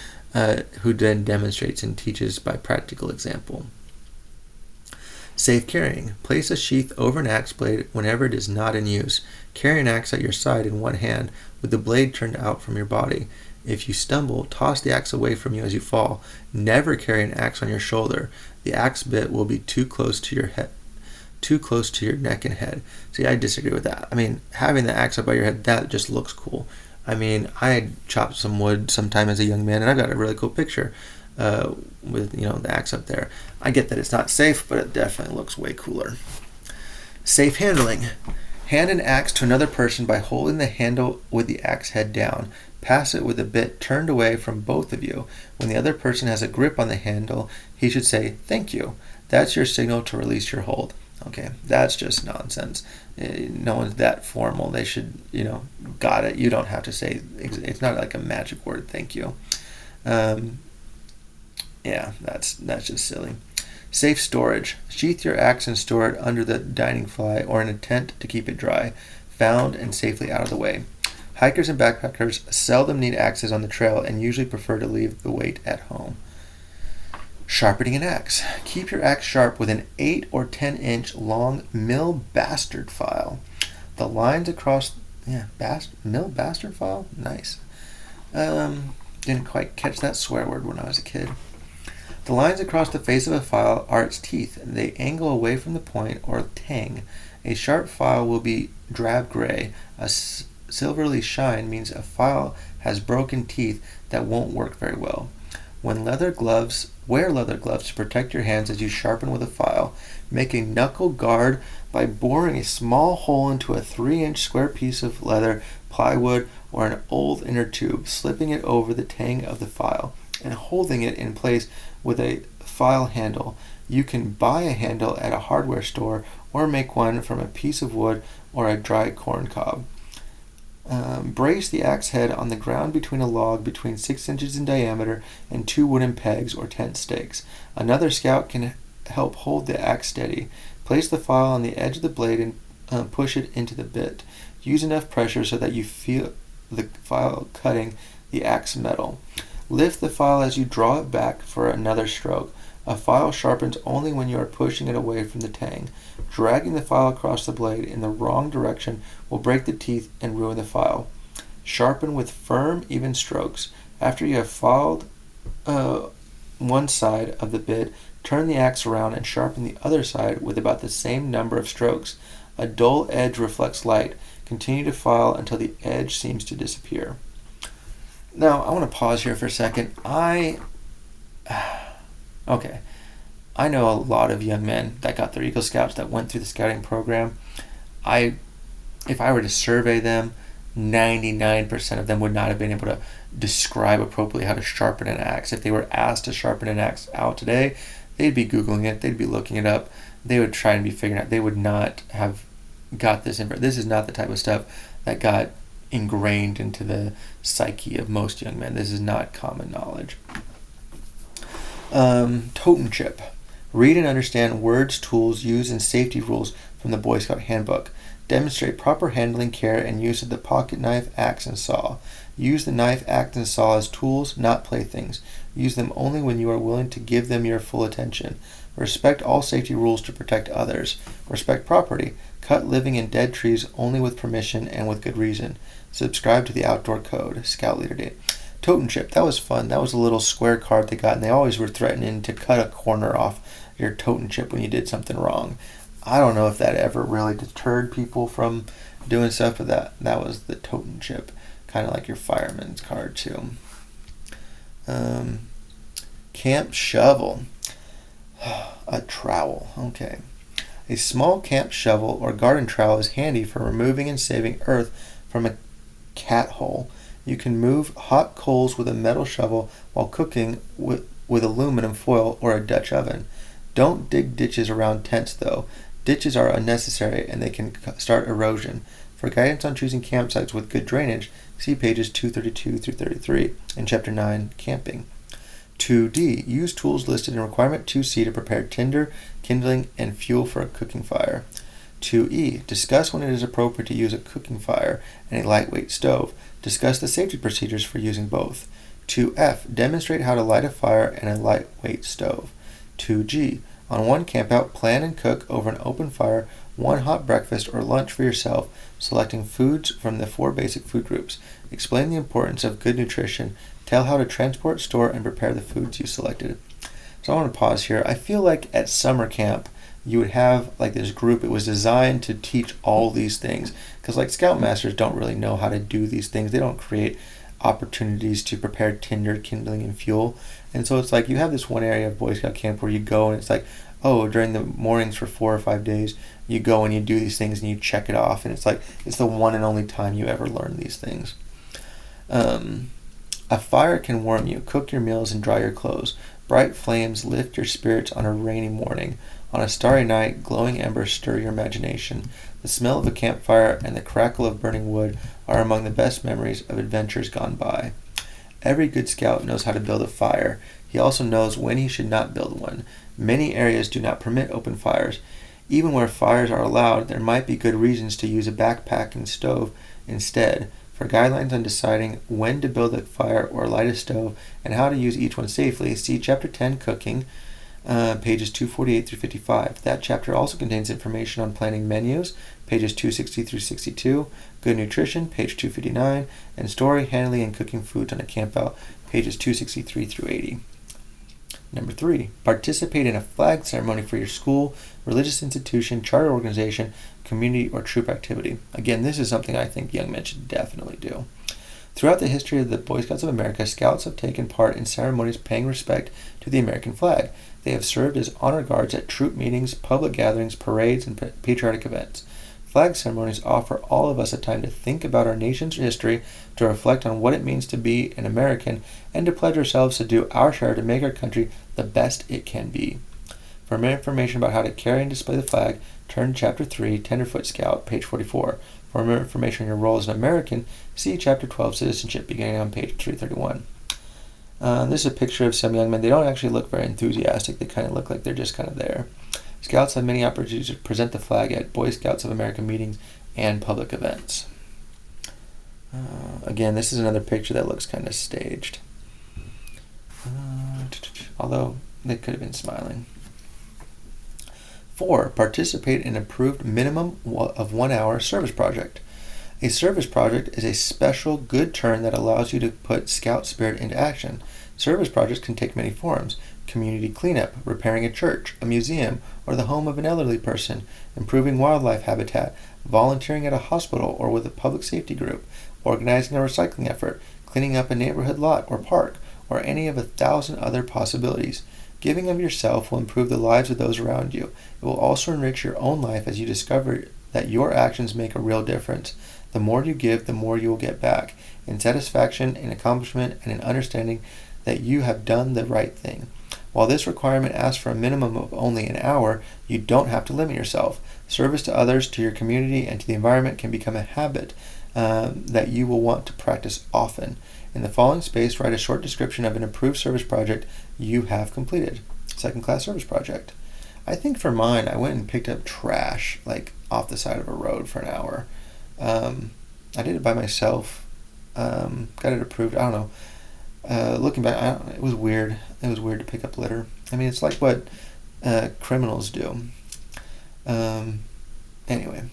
who then demonstrates and teaches by practical example. Safe carrying. Place a sheath over an axe blade whenever it is not in use. Carry an axe at your side in one hand with the blade turned out from your body. If you stumble, toss the axe away from you as you fall. Never carry an axe on your shoulder. The axe bit will be too close to your head, too close to your neck and head. See, I disagree with that. I mean, having the axe up by your head, that just looks cool. I mean, I chopped some wood sometime as a young man, and I got a really cool picture with the axe up there. I get that it's not safe, but it definitely looks way cooler. Safe handling. Hand an axe to another person by holding the handle with the axe head down. Pass it with a bit turned away from both of you. When the other person has a grip on the handle, he should say, "Thank you." That's your signal to release your hold. Okay, that's just nonsense. No one's that formal. They should, got it. You don't have to say, it's not like a magic word, "thank you." Yeah, that's just silly. Safe storage. Sheath your axe and store it under the dining fly or in a tent to keep it dry, found and safely out of the way. Hikers and backpackers seldom need axes on the trail and usually prefer to leave the weight at home. Sharpening an axe. Keep your axe sharp with an 8 or 10-inch long mill bastard file. The lines across mill bastard file? Nice. Didn't quite catch that swear word when I was a kid. The lines across the face of a file are its teeth. They angle away from the point or tang. A sharp file will be drab gray. A silvery shine means a file has broken teeth that won't work very well. Wear leather gloves to protect your hands as you sharpen with a file. Make a knuckle guard by boring a small hole into a 3-inch square piece of leather, plywood, or an old inner tube, slipping it over the tang of the file, and holding it in place with a file handle. You can buy a handle at a hardware store or make one from a piece of wood or a dry corn cob. Brace the axe head on the ground between a log between 6 inches in diameter and 2 wooden pegs or tent stakes. Another scout can help hold the axe steady. Place the file on the edge of the blade and push it into the bit. Use enough pressure so that you feel the file cutting the axe metal. Lift the file as you draw it back for another stroke. A file sharpens only when you are pushing it away from the tang. Dragging the file across the blade in the wrong direction will break the teeth and ruin the file. Sharpen with firm, even strokes. After you have filed one side of the bit, turn the axe around and sharpen the other side with about the same number of strokes. A dull edge reflects light. Continue to file until the edge seems to disappear. Now, I want to pause here for a second. I know a lot of young men that got their Eagle Scouts that went through the scouting program. If I were to survey them, 99% of them would not have been able to describe appropriately how to sharpen an axe. If they were asked to sharpen an axe out today, they'd be Googling it, they'd be looking it up, they would try and be figuring out, they would not have got this info. This is not the type of stuff that got ingrained into the psyche of most young men. This is not common knowledge. Totem chip. Read and understand words, tools, use, and safety rules from the Boy Scout Handbook. Demonstrate proper handling, care, and use of the pocket knife, axe, and saw. Use the knife, axe, and saw as tools, not playthings. Use them only when you are willing to give them your full attention. Respect all safety rules to protect others. Respect property. Cut living and dead trees only with permission and with good reason. Subscribe to the Outdoor Code. Scout Leader Day. Totem chip. That was fun. That was a little square card they got, and they always were threatening to cut a corner off your totem chip when you did something wrong. I don't know if that ever really deterred people from doing stuff, but that was the totem chip. Kind of like your fireman's card, too. Camp shovel. A trowel. Okay. A small camp shovel or garden trowel is handy for removing and saving earth from a cat hole. You can move hot coals with a metal shovel while cooking with aluminum foil or a Dutch oven. Don't dig ditches around tents, though. Ditches are unnecessary and they can start erosion. For guidance on choosing campsites with good drainage, see pages 232 through 33 in Chapter 9, Camping. 2D. Use tools listed in Requirement 2C to prepare tinder, kindling, and fuel for a cooking fire. 2E. Discuss when it is appropriate to use a cooking fire and a lightweight stove. Discuss the safety procedures for using both. 2F. Demonstrate how to light a fire and a lightweight stove. 2G. On one campout, plan and cook over an open fire one hot breakfast or lunch for yourself, selecting foods from the 4 basic food groups. Explain the importance of good nutrition. Tell how to transport, store, and prepare the foods you selected. So I want to pause here. I feel like at summer camp, you would have like this group. It was designed to teach all these things because like scoutmasters don't really know how to do these things. They don't create opportunities to prepare tinder, kindling, and fuel. And so it's like you have this one area of Boy Scout camp where you go and it's like, oh, during the mornings for 4 or 5 days, you go and you do these things and you check it off. And it's like, it's the one and only time you ever learn these things. A fire can warm you, cook your meals, and dry your clothes. Bright flames lift your spirits on a rainy morning. On a starry night, glowing embers stir your imagination. The smell of a campfire and the crackle of burning wood are among the best memories of adventures gone by. Every good scout knows how to build a fire. He also knows when he should not build one. Many areas do not permit open fires. Even where fires are allowed, there might be good reasons to use a backpack and stove instead. For guidelines on deciding when to build a fire or light a stove and how to use each one safely, see Chapter 10, Cooking, pages 248 through 55. That chapter also contains information on planning menus, pages 260 through 62, good nutrition, page 259, and storing, handling, and cooking foods on a campout, pages 263 through 80. Number 3, participate in a flag ceremony for your school, religious institution, charter organization, community, or troop activity. Again, this is something I think young men should definitely do. Throughout the history of the Boy Scouts of America, Scouts have taken part in ceremonies paying respect to the American flag. They have served as honor guards at troop meetings, public gatherings, parades, and patriotic events. Flag ceremonies offer all of us a time to think about our nation's history, to reflect on what it means to be an American, and to pledge ourselves to do our share to make our country the best it can be. For more information about how to carry and display the flag, turn to Chapter 3, Tenderfoot Scout, page 44. For more information on your role as an American, see Chapter 12, Citizenship, beginning on page 331. This is a picture of some young men. They don't actually look very enthusiastic. They kind of look like they're just kind of there. Scouts have many opportunities to present the flag at Boy Scouts of America meetings and public events. Again, this is another picture that looks kind of staged. Although they could have been smiling. 4. Participate in an approved minimum of 1 hour service project. A service project is a special good turn that allows you to put Scout spirit into action. Service projects can take many forms: community cleanup, repairing a church, a museum, or the home of an elderly person, improving wildlife habitat, volunteering at a hospital or with a public safety group, organizing a recycling effort, cleaning up a neighborhood lot or park, or any of 1,000 other possibilities. Giving of yourself will improve the lives of those around you. It will also enrich your own life as you discover that your actions make a real difference. The more you give, the more you will get back, in satisfaction, in accomplishment, and in understanding that you have done the right thing. While this requirement asks for a minimum of only an hour, you don't have to limit yourself. Service to others, to your community, and to the environment can become a habit that you will want to practice often. In the following space, write a short description of an approved service project you have completed. Second class service project. I think for mine, I went and picked up trash, like off the side of a road for an hour. I did it by myself. Got it approved. I don't know. Looking back, it was weird. It was weird to pick up litter. I mean, it's like what criminals do. Anyway.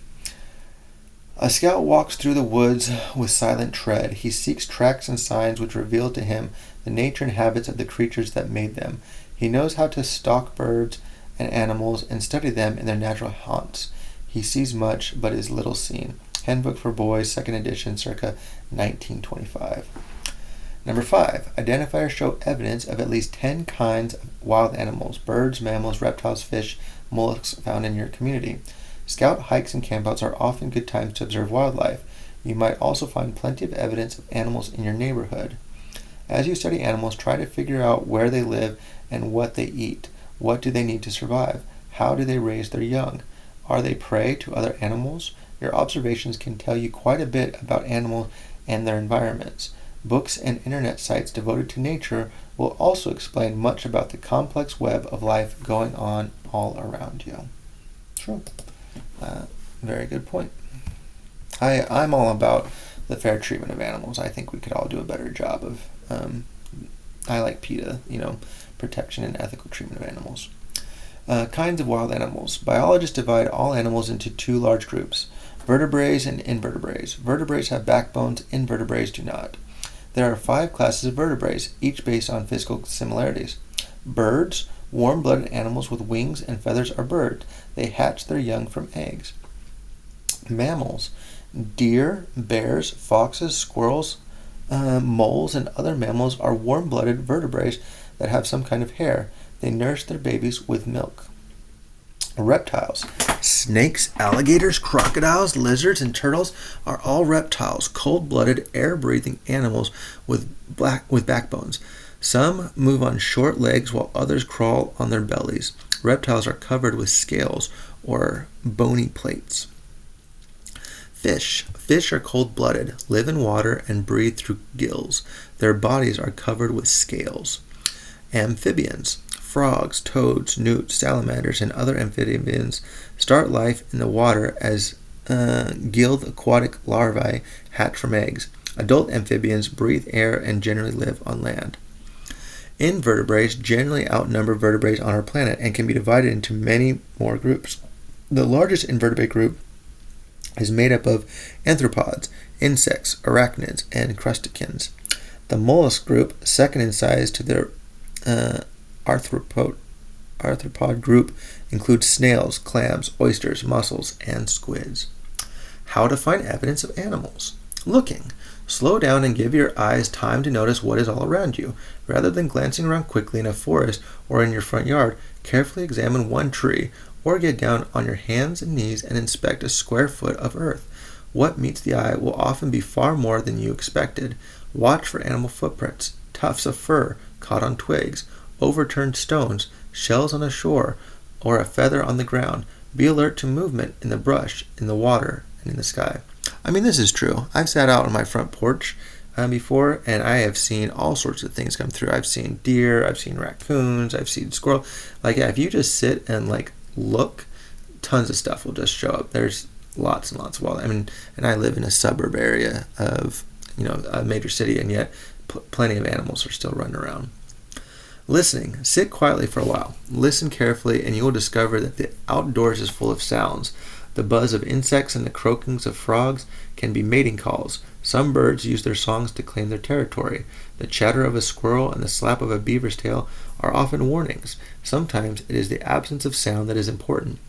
A scout walks through the woods with silent tread. He seeks tracks and signs which reveal to him the nature and habits of the creatures that made them. He knows how to stalk birds and animals and study them in their natural haunts. He sees much, but is little seen. Handbook for Boys, 2nd edition, circa 1925. Number 5. Identify or show evidence of at least 10 kinds of wild animals, birds, mammals, reptiles, fish, mollusks found in your community. Scout hikes and campouts are often good times to observe wildlife. You might also find plenty of evidence of animals in your neighborhood. As you study animals, try to figure out where they live and what they eat. What do they need to survive? How do they raise their young? Are they prey to other animals? Your observations can tell you quite a bit about animals and their environments. Books and internet sites devoted to nature will also explain much about the complex web of life going on all around you. True. Very good point. I'm all about the fair treatment of animals. I think we could all do a better job of, I like PETA, protection and ethical treatment of animals. Kinds of wild animals. Biologists divide all animals into two large groups: vertebrates and invertebrates. Vertebrates have backbones, invertebrates do not. There are 5 classes of vertebrates, each based on physical similarities. Birds. Warm-blooded animals with wings and feathers are birds. They hatch their young from eggs. Mammals. Deer, bears, foxes, squirrels, moles, and other mammals are warm-blooded vertebrates that have some kind of hair. They nurse their babies with milk. Reptiles. Snakes, alligators, crocodiles, lizards, and turtles are all reptiles, cold-blooded, air-breathing animals with backbones. Some move on short legs while others crawl on their bellies. Reptiles are covered with scales or bony plates. Fish. Fish are cold-blooded, live in water, and breathe through gills. Their bodies are covered with scales. Amphibians. Frogs, toads, newts, salamanders, and other amphibians start life in the water as gilled aquatic larvae hatch from eggs. Adult amphibians breathe air and generally live on land. Invertebrates generally outnumber vertebrates on our planet and can be divided into many more groups. The largest invertebrate group is made up of arthropods, insects, arachnids, and crustaceans. The mollusk group, second in size to the arthropod group, includes snails, clams, oysters, mussels, and squids. How to find evidence of animals. Looking. Slow down and give your eyes time to notice what is all around you. Rather than glancing around quickly in a forest or in your front yard, carefully examine one tree, or get down on your hands and knees and inspect a square foot of earth. What meets the eye will often be far more than you expected. Watch for animal footprints, tufts of fur caught on twigs, overturned stones, shells on a shore, or a feather on the ground. Be alert to movement in the brush, in the water, and in the sky. I mean, this is true. I've sat out on my front porch before, and I have seen all sorts of things come through. I've seen deer, I've seen raccoons, I've seen squirrel. If you just sit and look, tons of stuff will just show up. There's lots and lots of wild. And I live in a suburb area of a major city, and yet plenty of animals are still running around. Listening. Sit quietly for a while. Listen carefully, and you will discover that the outdoors is full of sounds. The buzz of insects and the croakings of frogs can be mating calls. Some birds use their songs to claim their territory. The chatter of a squirrel and the slap of a beaver's tail are often warnings. Sometimes it is the absence of sound that is important.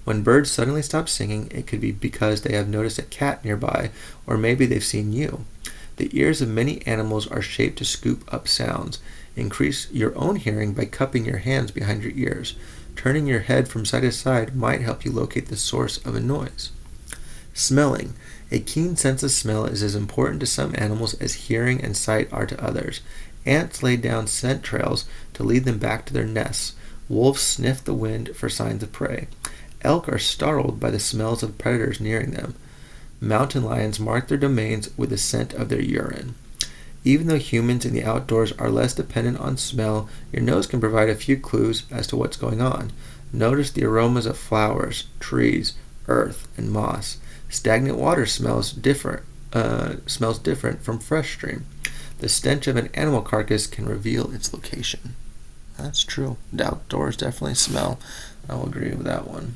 When birds suddenly stop singing, it could be because they have noticed a cat nearby, or maybe they've seen you. The ears of many animals are shaped to scoop up sounds. Increase your own hearing by cupping your hands behind your ears. Turning your head from side to side might help you locate the source of a noise. Smelling. A keen sense of smell is as important to some animals as hearing and sight are to others. Ants lay down scent trails to lead them back to their nests. Wolves sniff the wind for signs of prey. Elk are startled by the smells of predators nearing them. Mountain lions mark their domains with the scent of their urine. Even though humans in the outdoors are less dependent on smell, your nose can provide a few clues as to what's going on. Notice the aromas of flowers, trees, earth, and moss. Stagnant water smells different from fresh stream. The stench of an animal carcass can reveal its location. That's true. The outdoors definitely smell. I will agree with that one.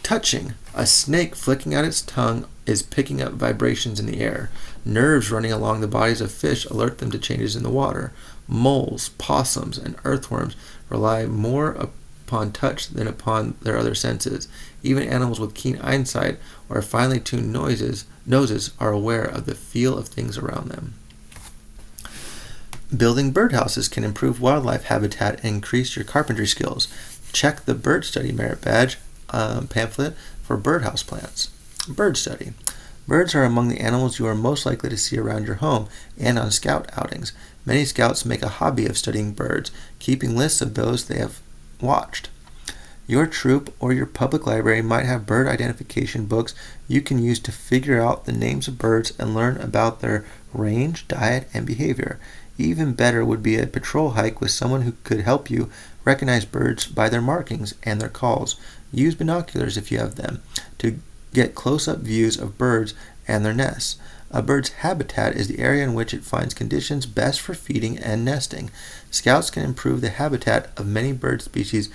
Touching. A snake flicking out its tongue is picking up vibrations in the air. Nerves running along the bodies of fish alert them to changes in the water. Moles, possums, and earthworms rely more upon touch than upon their other senses. Even animals with keen eyesight or finely tuned noses are aware of the feel of things around them. Building birdhouses can improve wildlife habitat and increase your carpentry skills. Check the Bird Study Merit Badge pamphlet for birdhouse plants. Bird study. Birds are among the animals you are most likely to see around your home and on scout outings. Many scouts make a hobby of studying birds, keeping lists of those they have watched. Your troop or your public library might have bird identification books you can use to figure out the names of birds and learn about their range, diet, and behavior. Even better would be a patrol hike with someone who could help you recognize birds by their markings and their calls. Use binoculars if you have them to get close-up views of birds and their nests. A bird's habitat is the area in which it finds conditions best for feeding and nesting. Scouts can improve the habitat of many bird species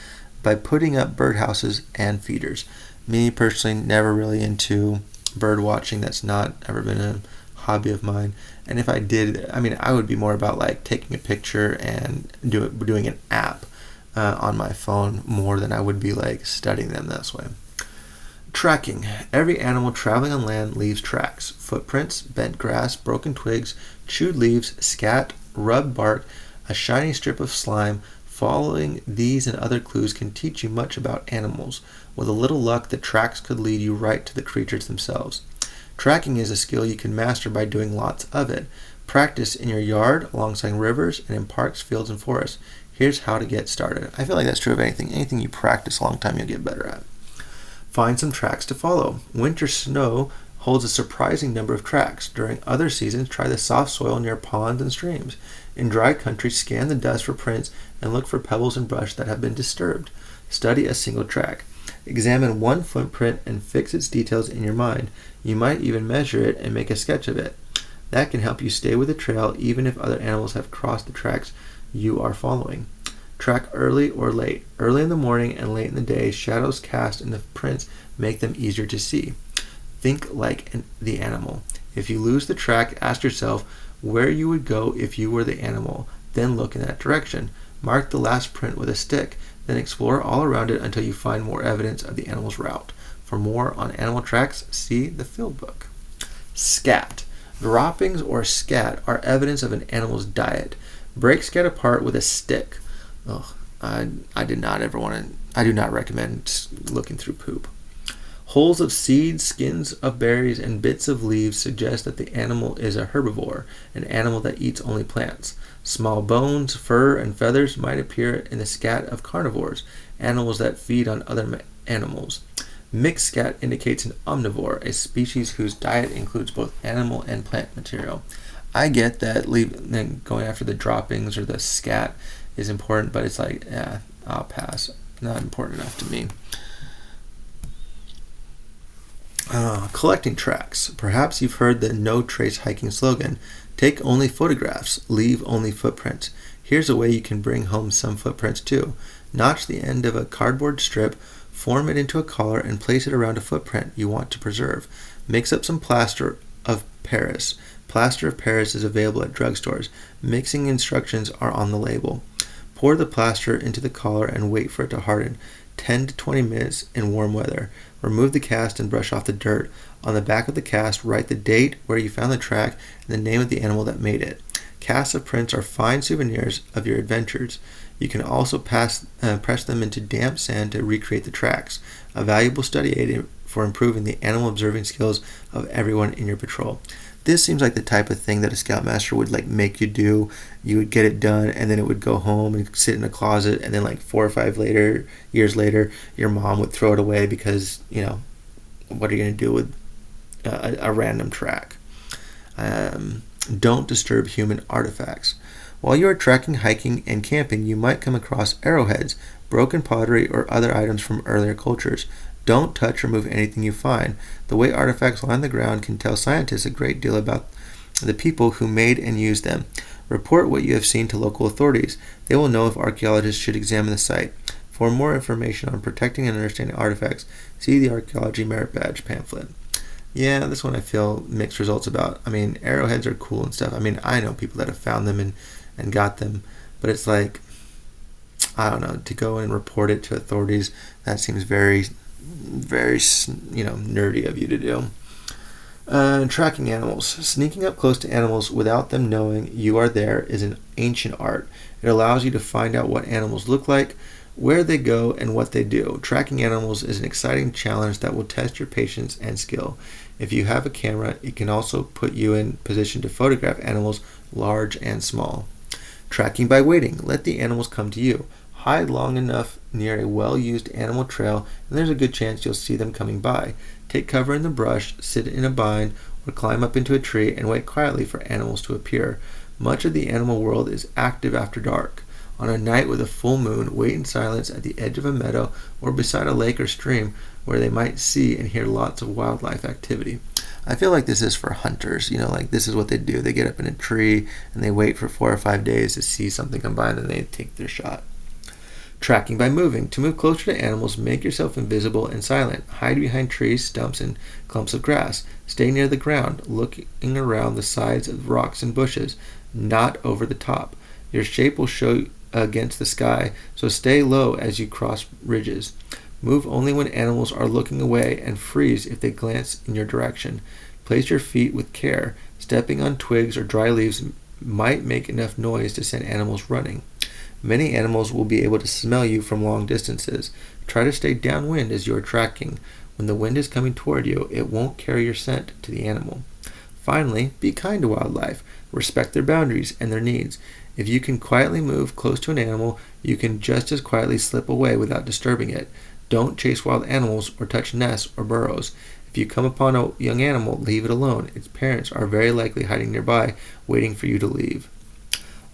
by putting up birdhouses and feeders. Me personally, never really into bird watching. That's not ever been a hobby of mine. And if I did, I would be more about like taking a picture and doing an app on my phone more than I would be like studying them this way. Tracking. Every animal traveling on land leaves tracks: footprints, bent grass, broken twigs, chewed leaves, scat, rubbed bark, a shiny strip of slime. Following these and other clues can teach you much about animals. With a little luck, the tracks could lead you right to the creatures themselves. Tracking is a skill you can master by doing lots of it. Practice in your yard, alongside rivers, and in parks, fields, and forests. Here's how to get started. I feel like that's true of anything. Anything you practice a long time, you'll get better at. Find some tracks to follow. Winter snow holds a surprising number of tracks. During other seasons, try the soft soil near ponds and streams. In dry country, scan the dust for prints and look for pebbles and brush that have been disturbed. Study a single track. Examine one footprint and fix its details in your mind. You might even measure it and make a sketch of it. That can help you stay with the trail even if other animals have crossed the tracks you are following. Track early or late. Early in the morning and late in the day, shadows cast in the prints make them easier to see. Think like the animal. If you lose the track, ask yourself where you would go if you were the animal. Then look in that direction. Mark the last print with a stick. Then explore all around it until you find more evidence of the animal's route. For more on animal tracks, see the field book. Scat. Droppings or scat are evidence of an animal's diet. Break scat apart with a stick. I do not recommend looking through poop. Holes of seeds, skins of berries, and bits of leaves suggest that the animal is a herbivore, an animal that eats only plants. Small bones, fur, and feathers might appear in the scat of carnivores, animals that feed on other animals. Mixed scat indicates an omnivore, a species whose diet includes both animal and plant material. I get that going after the droppings or the scat is important, but it's like, I'll pass. Not important enough to me. Collecting tracks. Perhaps you've heard the no trace hiking slogan. Take only photographs, leave only footprints. Here's a way you can bring home some footprints too. Notch the end of a cardboard strip, form it into a collar, and place it around a footprint you want to preserve. Mix up some plaster of Paris. Plaster of Paris is available at drugstores. Mixing instructions are on the label. Pour the plaster into the collar and wait for it to harden. 10 to 20 minutes in warm weather. Remove the cast and brush off the dirt. On the back of the cast, write the date, where you found the track, and the name of the animal that made it. Casts of prints are fine souvenirs of your adventures. You can also press them into damp sand to recreate the tracks, a valuable study aid for improving the animal observing skills of everyone in your patrol. This seems like the type of thing that a scoutmaster would like make you do. You would get it done, and then it would go home and sit in a closet, and then like 4 or 5 years later, your mom would throw it away because, what are you going to do with a random track? Don't disturb human artifacts. While you are trekking, hiking, and camping, you might come across arrowheads, broken pottery, or other items from earlier cultures. Don't touch or move anything you find. The way artifacts lie on the ground can tell scientists a great deal about the people who made and used them. Report what you have seen to local authorities. They will know if archaeologists should examine the site. For more information on protecting and understanding artifacts, see the Archaeology Merit Badge pamphlet. Yeah, this one I feel mixed results about. Arrowheads are cool and stuff. I know people that have found them and got them, but it's like, I don't know, to go and report it to authorities, that seems very nerdy of you to do. Tracking animals. Sneaking up close to animals without them knowing you are there is an ancient art. It allows you to find out what animals look like, where they go, and what they do. Tracking animals is an exciting challenge that will test your patience and skill. If you have a camera, it can also put you in position to photograph animals large and small. Tracking by waiting. Let the animals come to you. Hide long enough near a well-used animal trail, and there's a good chance you'll see them coming by. Take cover in the brush, sit in a bind, or climb up into a tree and wait quietly for animals to appear. Much of the animal world is active after dark. On a night with a full moon, wait in silence at the edge of a meadow or beside a lake or stream where they might see and hear lots of wildlife activity. I feel like this is for hunters, this is what they do. They get up in a tree and they wait for 4 or 5 days to see something come by and then they take their shot. Tracking by moving. To move closer to animals, make yourself invisible and silent. Hide behind trees, stumps, and clumps of grass. Stay near the ground, looking around the sides of rocks and bushes, not over the top. Your shape will show against the sky, so stay low as you cross ridges. Move only when animals are looking away and freeze if they glance in your direction. Place your feet with care. Stepping on twigs or dry leaves might make enough noise to send animals running. Many animals will be able to smell you from long distances. Try to stay downwind as you are tracking. When the wind is coming toward you, it won't carry your scent to the animal. Finally, be kind to wildlife. Respect their boundaries and their needs. If you can quietly move close to an animal, you can just as quietly slip away without disturbing it. Don't chase wild animals or touch nests or burrows. If you come upon a young animal, leave it alone. Its parents are very likely hiding nearby, waiting for you to leave.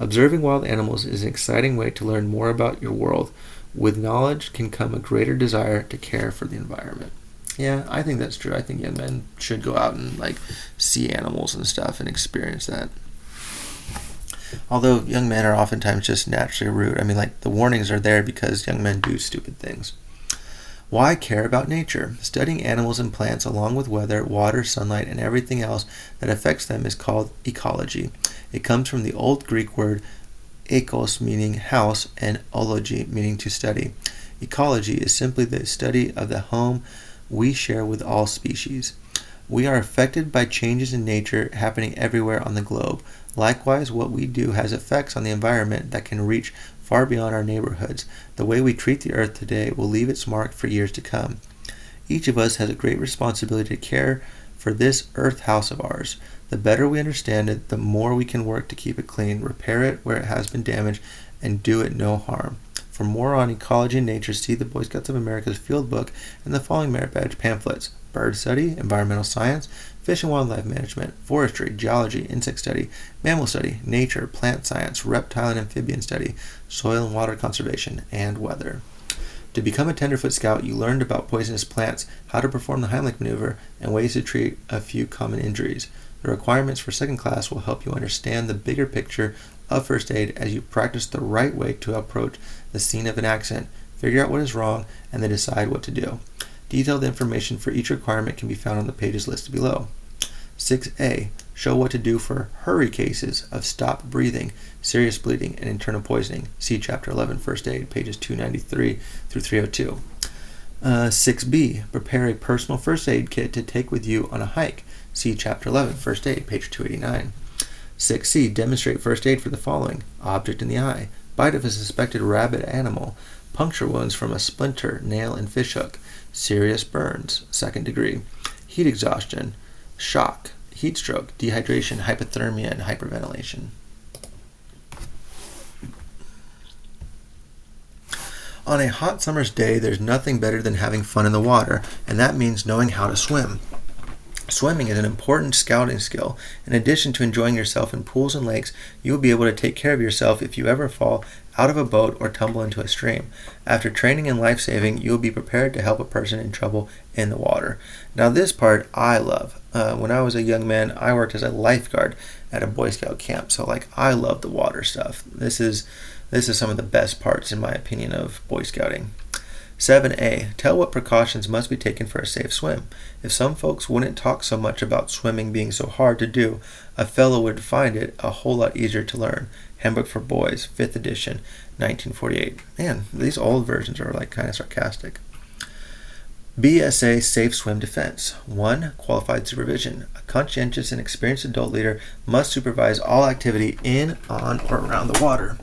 Observing wild animals is an exciting way to learn more about your world. With knowledge can come a greater desire to care for the environment. Yeah, I think that's true. I think young men should go out and see animals and stuff and experience that. Although young men are oftentimes just naturally rude. I mean, the warnings are there because young men do stupid things. Why care about nature? Studying animals and plants along with weather, water, sunlight, and everything else that affects them is called ecology. It comes from the old Greek word ekos, meaning house, and ology, meaning to study. Ecology is simply the study of the home we share with all species. We are affected by changes in nature happening everywhere on the globe. Likewise, what we do has effects on the environment that can reach far beyond our neighborhoods. The way we treat the earth today will leave its mark for years to come. Each of us has a great responsibility to care for this earth house of ours. The better we understand it, the more we can work to keep it clean, repair it where it has been damaged, and do it no harm. For more on ecology and nature, see the Boy Scouts of America's Field Book and the following merit badge pamphlets: bird study, environmental science, fish and wildlife management, forestry, geology, insect study, mammal study, nature, plant science, reptile and amphibian study, soil and water conservation, and weather. To become a Tenderfoot Scout, you learned about poisonous plants, how to perform the Heimlich maneuver, and ways to treat a few common injuries. The requirements for second class will help you understand the bigger picture of first aid as you practice the right way to approach the scene of an accident, figure out what is wrong, and then decide what to do. Detailed information for each requirement can be found on the pages listed below. 6A. Show what to do for hurry cases of stop breathing, serious bleeding, and internal poisoning. See Chapter 11, First Aid, pages 293 through 302. 6B. Prepare a personal first aid kit to take with you on a hike. See Chapter 11, First Aid, page 289. 6C. Demonstrate first aid for the following: object in the eye, bite of a suspected rabid animal, puncture wounds from a splinter, nail, and fishhook, serious burns, 2nd degree, heat exhaustion, shock, heat stroke, dehydration, hypothermia, and hyperventilation. On a hot summer's day, there's nothing better than having fun in the water, and that means knowing how to swim. Swimming is an important scouting skill. In addition to enjoying yourself in pools and lakes, you will be able to take care of yourself if you ever fall out of a boat or tumble into a stream. After training in life-saving, you will be prepared to help a person in trouble in the water. Now this part I love. When I was a young man, I worked as a lifeguard at a Boy Scout camp, so I love the water stuff. This is some of the best parts, in my opinion, of Boy Scouting. 7A. Tell what precautions must be taken for a safe swim. If some folks wouldn't talk so much about swimming being so hard to do, a fellow would find it a whole lot easier to learn. Handbook for Boys, 5th edition, 1948. Man, these old versions are kind of sarcastic. BSA Safe Swim Defense. 1. Qualified supervision. A conscientious and experienced adult leader must supervise all activity in, on, or around the water.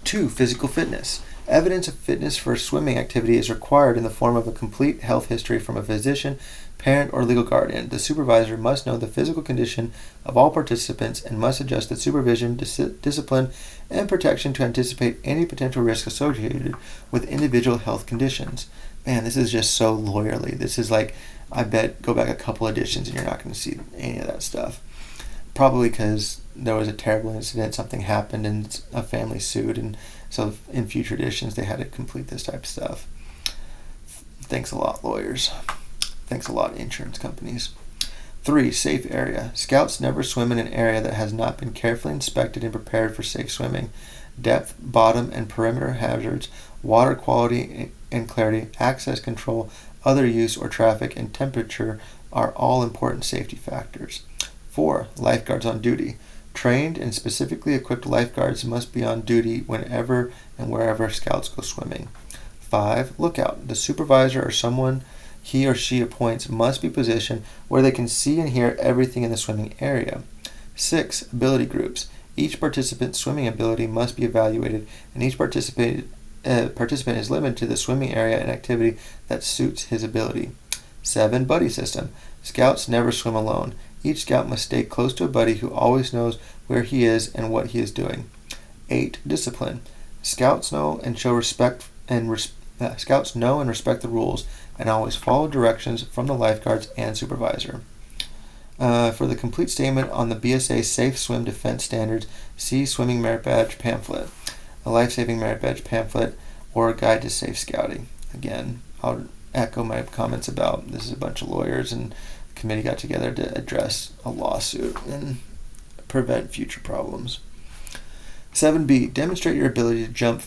2. Physical fitness. Evidence of fitness for swimming activity is required in the form of a complete health history from a physician, parent, or legal guardian. The supervisor must know the physical condition of all participants and must adjust the supervision, discipline, and protection to anticipate any potential risk associated with individual health conditions. Man, this is just so lawyerly. This is I bet, go back a couple editions and you're not going to see any of that stuff. Probably because there was a terrible incident, something happened, and a family sued, and so in future editions they had to complete this type of stuff. Thanks a lot, lawyers. Thanks a lot, insurance companies. 3. Safe area. Scouts never swim in an area that has not been carefully inspected and prepared for safe swimming. Depth, bottom, and perimeter hazards, water quality and clarity, access control, other use or traffic, and temperature are all important safety factors. 4. Lifeguards on duty. Trained and specifically equipped lifeguards must be on duty whenever and wherever scouts go swimming. 5. Lookout. The supervisor or someone he or she appoints must be positioned where they can see and hear everything in the swimming area. 6. Ability groups. Each participant's swimming ability must be evaluated, and each participant is limited to the swimming area and activity that suits his ability. 7. Buddy system. Scouts never swim alone. Each scout must stay close to a buddy who always knows where he is and what he is doing. 8. Discipline. Scouts know and respect the rules and always follow directions from the lifeguards and supervisor. For the complete statement on the BSA Safe Swim Defense Standards, see Swimming Merit Badge pamphlet, a Life-Saving Merit Badge pamphlet, or a Guide to Safe Scouting. Again, I'll echo my comments about this is a bunch of lawyers and the committee got together to address a lawsuit and prevent future problems. 7B. Demonstrate your ability to jump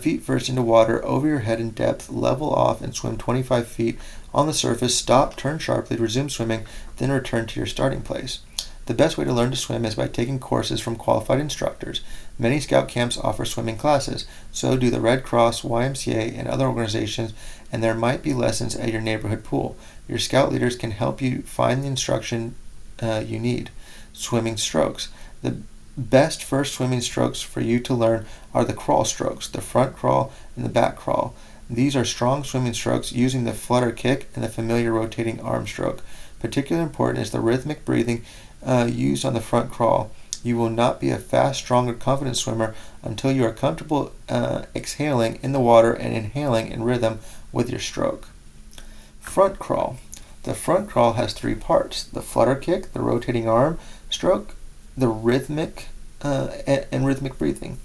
feet first into water, over your head in depth, level off, and swim 25 feet on the surface. Stop, turn sharply, resume swimming, then return to your starting place. The best way to learn to swim is by taking courses from qualified instructors. Many scout camps offer swimming classes, so do the Red Cross, YMCA, and other organizations, and there might be lessons at your neighborhood pool. Your scout leaders can help you find the instruction you need. Swimming strokes. The best first swimming strokes for you to learn are the crawl strokes, the front crawl, and the back crawl. These are strong swimming strokes using the flutter kick and the familiar rotating arm stroke. Particularly important is the rhythmic breathing used on the front crawl. You will not be a fast, strong, or confident swimmer until you are comfortable exhaling in the water and inhaling in rhythm with your stroke. Front crawl. The front crawl has 3 parts: the flutter kick, the rotating arm stroke, the rhythmic breathing.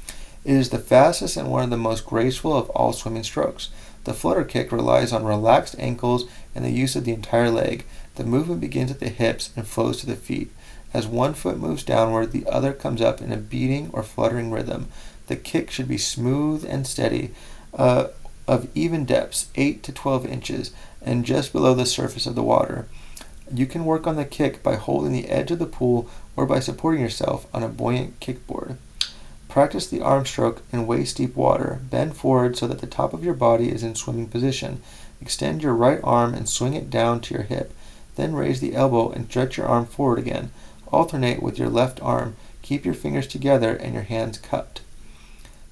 It is the fastest and one of the most graceful of all swimming strokes. The flutter kick relies on relaxed ankles and the use of the entire leg. The movement begins at the hips and flows to the feet. As one foot moves downward, the other comes up in a beating or fluttering rhythm. The kick should be smooth and steady, of even depths, 8 to 12 inches, and just below the surface of the water. You can work on the kick by holding the edge of the pool or by supporting yourself on a buoyant kickboard. Practice the arm stroke in waist-deep water. Bend forward so that the top of your body is in swimming position. Extend your right arm and swing it down to your hip. Then raise the elbow and stretch your arm forward again. Alternate with your left arm. Keep your fingers together and your hands cupped.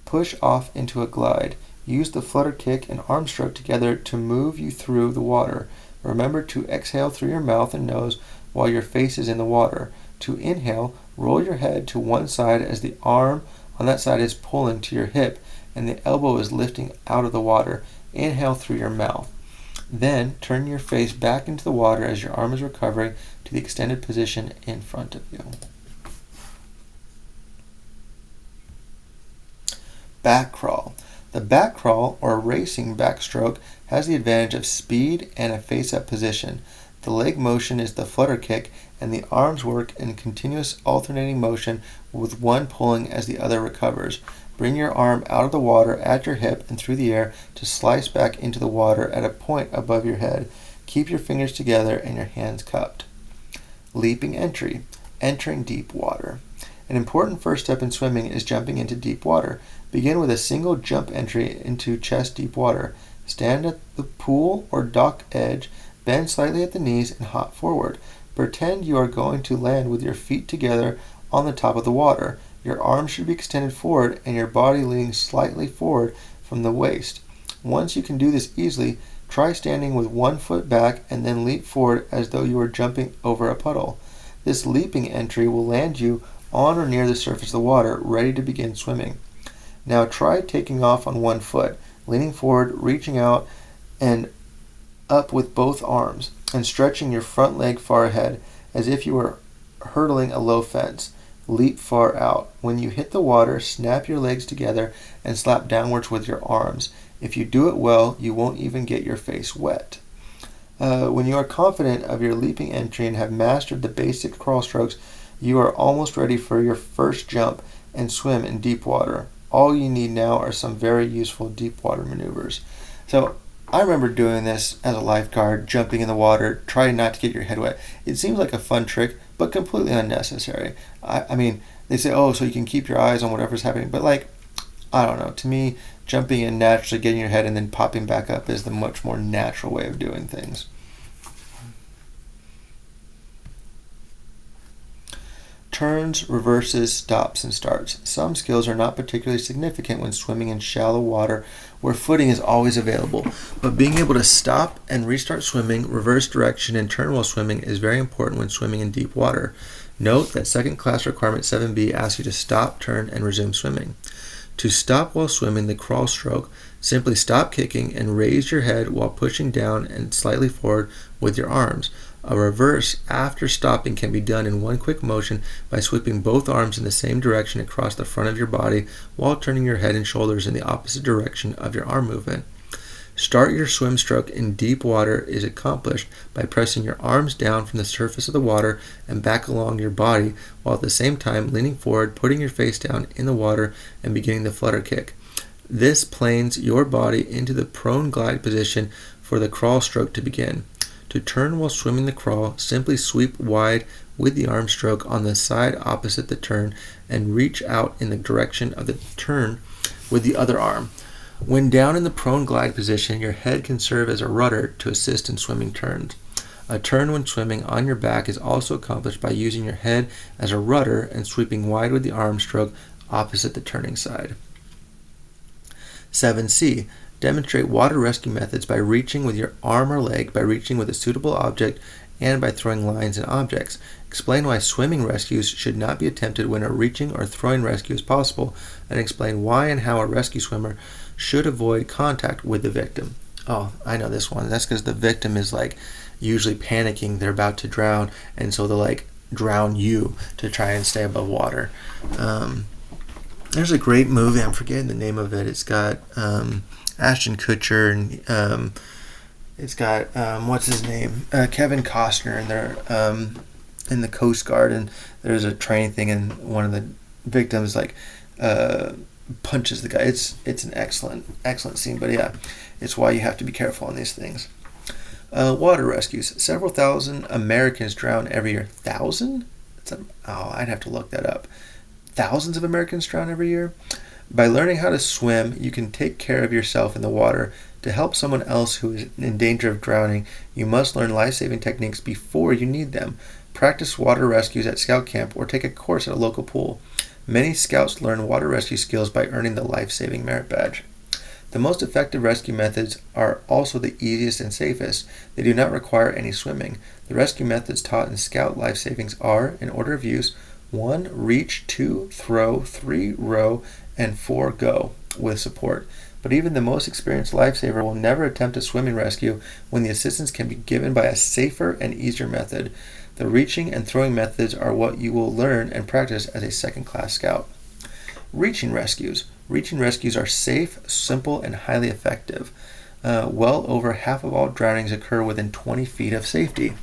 Push off into a glide. Use the flutter kick and arm stroke together to move you through the water. Remember to exhale through your mouth and nose while your face is in the water. To inhale, roll your head to one side as the arm on that side is pulling to your hip and the elbow is lifting out of the water. Inhale through your mouth. Then turn your face back into the water as your arm is recovering to the extended position in front of you. Back crawl. The back crawl, or racing backstroke, has the advantage of speed and a face-up position. The leg motion is the flutter kick, and the arms work in continuous alternating motion with one pulling as the other recovers. Bring your arm out of the water at your hip and through the air to slice back into the water at a point above your head. Keep your fingers together and your hands cupped. Leaping entry. Entering deep water. An important first step in swimming is jumping into deep water. Begin with a single jump entry into chest deep water. Stand at the pool or dock edge, bend slightly at the knees, and hop forward. Pretend you are going to land with your feet together on the top of the water. Your arms should be extended forward and your body leaning slightly forward from the waist. Once you can do this easily, try standing with one foot back and then leap forward as though you were jumping over a puddle. This leaping entry will land you on or near the surface of the water, ready to begin swimming. Now try taking off on one foot, leaning forward, reaching out and up with both arms, and stretching your front leg far ahead, as if you were hurdling a low fence. Leap far out. When you hit the water, snap your legs together and slap downwards with your arms. If you do it well, you won't even get your face wet. When you are confident of your leaping entry and have mastered the basic crawl strokes, you are almost ready for your first jump and swim in deep water. All you need now are some very useful deep water maneuvers. So I remember doing this as a lifeguard, jumping in the water, trying not to get your head wet. It seems like a fun trick, but completely unnecessary. I mean, they say, oh, so you can keep your eyes on whatever's happening, but like, I don't know. To me, jumping in naturally, getting your head, and then popping back up is the much more natural way of doing things. Turns, reverses, stops, and starts. Some skills are not particularly significant when swimming in shallow water where footing is always available, but being able to stop and restart swimming, reverse direction, and turn while swimming is very important when swimming in deep water. Note that second class requirement 7b asks you to stop, turn, and resume swimming. To stop while swimming the crawl stroke, simply stop kicking and raise your head while pushing down and slightly forward with your arms. A reverse after stopping can be done in one quick motion by sweeping both arms in the same direction across the front of your body while turning your head and shoulders in the opposite direction of your arm movement. Start your swim stroke in deep water is accomplished by pressing your arms down from the surface of the water and back along your body while at the same time leaning forward, putting your face down in the water and beginning the flutter kick. This planes your body into the prone glide position for the crawl stroke to begin. To turn while swimming the crawl, simply sweep wide with the arm stroke on the side opposite the turn and reach out in the direction of the turn with the other arm. When down in the prone glide position, your head can serve as a rudder to assist in swimming turns. A turn when swimming on your back is also accomplished by using your head as a rudder and sweeping wide with the arm stroke opposite the turning side. 7c. Demonstrate water rescue methods by reaching with your arm or leg, by reaching with a suitable object, and by throwing lines and objects. Explain why swimming rescues should not be attempted when a reaching or throwing rescue is possible, and explain why and how a rescue swimmer should avoid contact with the victim. Oh, I know this one. That's because the victim is like usually panicking. They're about to drown, and so they'll like drown you to try and stay above water. There's a great movie. I'm forgetting the name of it. It's got Ashton Kutcher and it's got what's his name? Kevin Costner, and they're in the Coast Guard, and there's a training thing, and one of the victims like punches the guy. It's an excellent scene, but yeah, it's why you have to be careful on these things. Water rescues. Several thousand Americans drown every year. Thousand? I'd have to look that up. Thousands of Americans drown every year. By learning how to swim, you can take care of yourself in the water. To help someone else who is in danger of drowning, you must learn life-saving techniques before you need them. Practice water rescues at scout camp or take a course at a local pool. Many scouts learn water rescue skills by earning the life-saving merit badge. The most effective rescue methods are also the easiest and safest. They do not require any swimming. The rescue methods taught in Scout Life Savings are, in order of use, 1. Reach, 2. Throw, 3. Row, and 4. Go, with support. But even the most experienced lifesaver will never attempt a swimming rescue when the assistance can be given by a safer and easier method. The reaching and throwing methods are what you will learn and practice as a second-class scout. Reaching rescues. Reaching rescues are safe, simple, and highly effective. Well over half of all drownings occur within 20 feet of safety.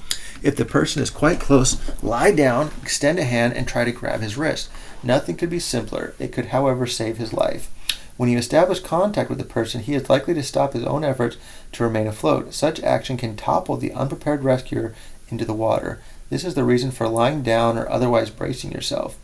If the person is quite close, lie down, extend a hand, and try to grab his wrist. Nothing could be simpler. It could, however, save his life. When you establish contact with the person, he is likely to stop his own efforts to remain afloat. Such action can topple the unprepared rescuer into the water. This is the reason for lying down or otherwise bracing yourself.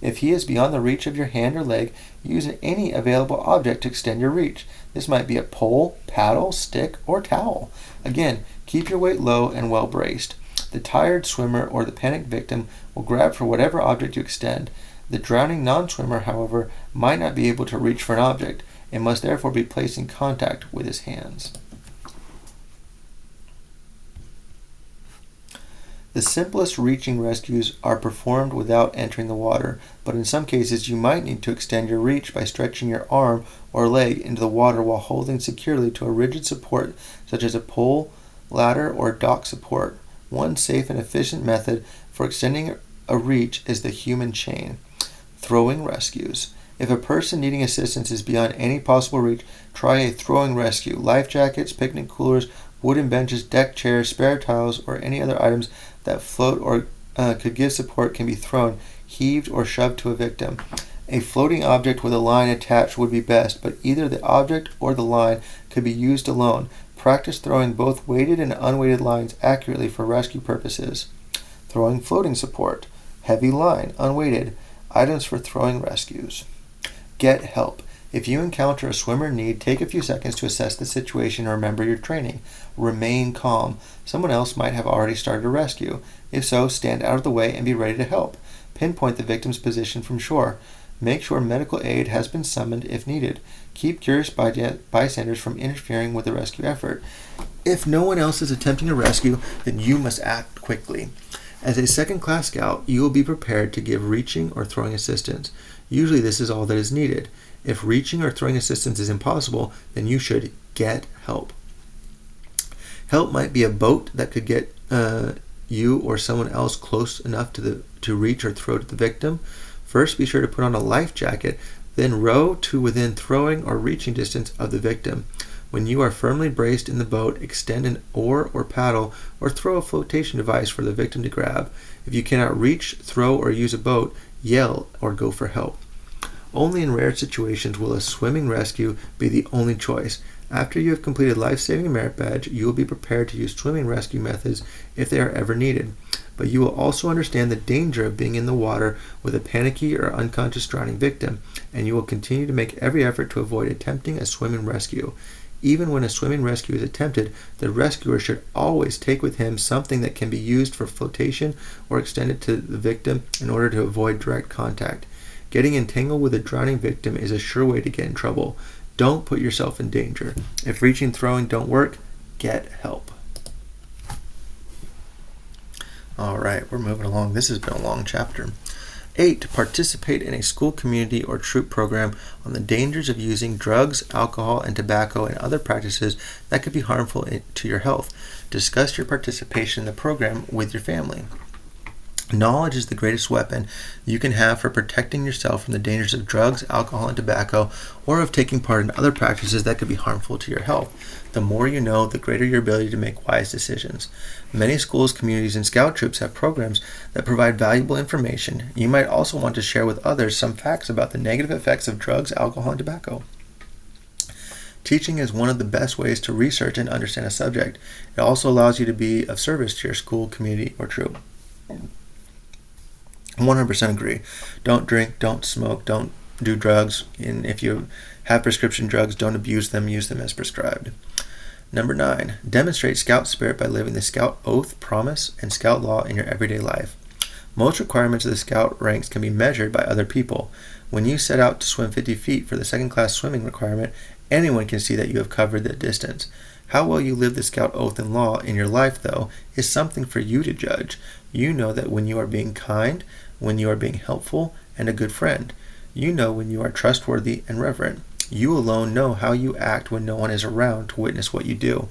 If he is beyond the reach of your hand or leg, use any available object to extend your reach. This might be a pole, paddle, stick, or towel. Again, keep your weight low and well braced. The tired swimmer or the panicked victim will grab for whatever object you extend. The drowning non-swimmer, however, might not be able to reach for an object and must therefore be placed in contact with his hands. The simplest reaching rescues are performed without entering the water, but in some cases you might need to extend your reach by stretching your arm or leg into the water while holding securely to a rigid support such as a pole, ladder, or dock support. One safe and efficient method for extending a reach is the human chain. Throwing rescues. If a person needing assistance is beyond any possible reach, try a throwing rescue. Life jackets, picnic coolers, Wooden benches, deck chairs, spare towels, or any other items that float or could give support can be thrown, heaved, or shoved to a victim. A floating object with a line attached would be best, but either the object or the line could be used alone. Practice throwing both weighted and unweighted lines accurately for rescue purposes. Throwing floating support. Heavy line, unweighted. Items for throwing rescues. Get help. If you encounter a swimmer in need, take a few seconds to assess the situation and remember your training. Remain calm. Someone else might have already started a rescue. If so, stand out of the way and be ready to help. Pinpoint the victim's position from shore. Make sure medical aid has been summoned if needed. Keep curious bystanders from interfering with the rescue effort. If no one else is attempting a rescue, then you must act quickly. As a second-class scout, you will be prepared to give reaching or throwing assistance. Usually this is all that is needed. If reaching or throwing assistance is impossible, then you should get help. Help might be a boat that could get you or someone else close enough to reach or throw to the victim. First, be sure to put on a life jacket, then row to within throwing or reaching distance of the victim. When you are firmly braced in the boat, extend an oar or paddle or throw a flotation device for the victim to grab. If you cannot reach, throw, or use a boat, yell or go for help. Only in rare situations will a swimming rescue be the only choice. After you have completed life-saving merit badge, you will be prepared to use swimming rescue methods if they are ever needed. But you will also understand the danger of being in the water with a panicky or unconscious drowning victim, and you will continue to make every effort to avoid attempting a swimming rescue. Even when a swimming rescue is attempted, the rescuer should always take with him something that can be used for flotation or extended to the victim in order to avoid direct contact. Getting entangled with a drowning victim is a sure way to get in trouble. Don't put yourself in danger. If reaching and throwing don't work, get help. All right, we're moving along. This has been a long chapter. 8. Participate in a school, community, or troop program on the dangers of using drugs, alcohol, and tobacco and other practices that could be harmful to your health. Discuss your participation in the program with your family. Knowledge is the greatest weapon you can have for protecting yourself from the dangers of drugs, alcohol, and tobacco, or of taking part in other practices that could be harmful to your health. The more you know, the greater your ability to make wise decisions. Many schools, communities, and scout troops have programs that provide valuable information. You might also want to share with others some facts about the negative effects of drugs, alcohol, and tobacco. Teaching is one of the best ways to research and understand a subject. It also allows you to be of service to your school, community, or troop. 100% agree. Don't drink, don't smoke, don't do drugs, and if you have prescription drugs, don't abuse them, use them as prescribed. Number 9, demonstrate Scout spirit by living the Scout oath, promise, and Scout law in your everyday life. Most requirements of the Scout ranks can be measured by other people. When you set out to swim 50 feet for the second-class swimming requirement, anyone can see that you have covered the distance. How well you live the Scout oath and law in your life, though, is something for you to judge. You know that when you are being kind, when you are being helpful and a good friend. You know when you are trustworthy and reverent. You alone know how you act when no one is around to witness what you do.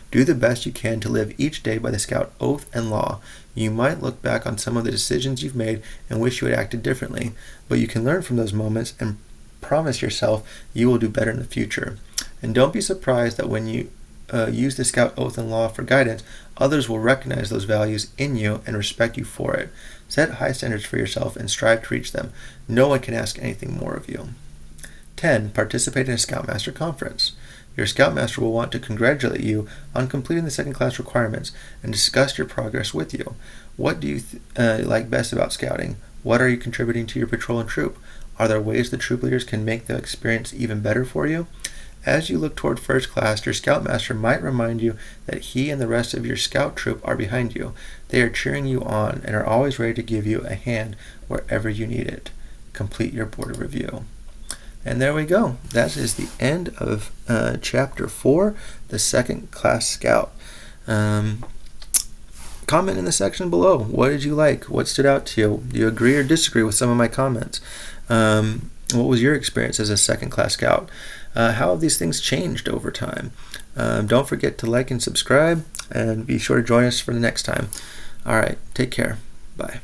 Do the best you can to live each day by the Scout oath and law. You might look back on some of the decisions you've made and wish you had acted differently, but you can learn from those moments and promise yourself you will do better in the future. And don't be surprised that when you use the Scout oath and law for guidance, others will recognize those values in you and respect you for it. Set high standards for yourself and strive to reach them. No one can ask anything more of you. 10. Participate in a Scoutmaster conference. Your Scoutmaster will want to congratulate you on completing the second-class requirements and discuss your progress with you. What do you like best about Scouting? What are you contributing to your patrol and troop? Are there ways the troop leaders can make the experience even better for you? As you look toward first class, your Scoutmaster might remind you that he and the rest of your Scout troop are behind you. They are cheering you on and are always ready to give you a hand wherever you need it. Complete your board review. And there we go. That is the end of Chapter 4, the Second Class Scout. Comment in the section below. What did you like? What stood out to you? Do you agree or disagree with some of my comments? What was your experience as a second class scout? How have these things changed over time? Don't forget to like and subscribe, and be sure to join us for the next time. All right, take care. Bye.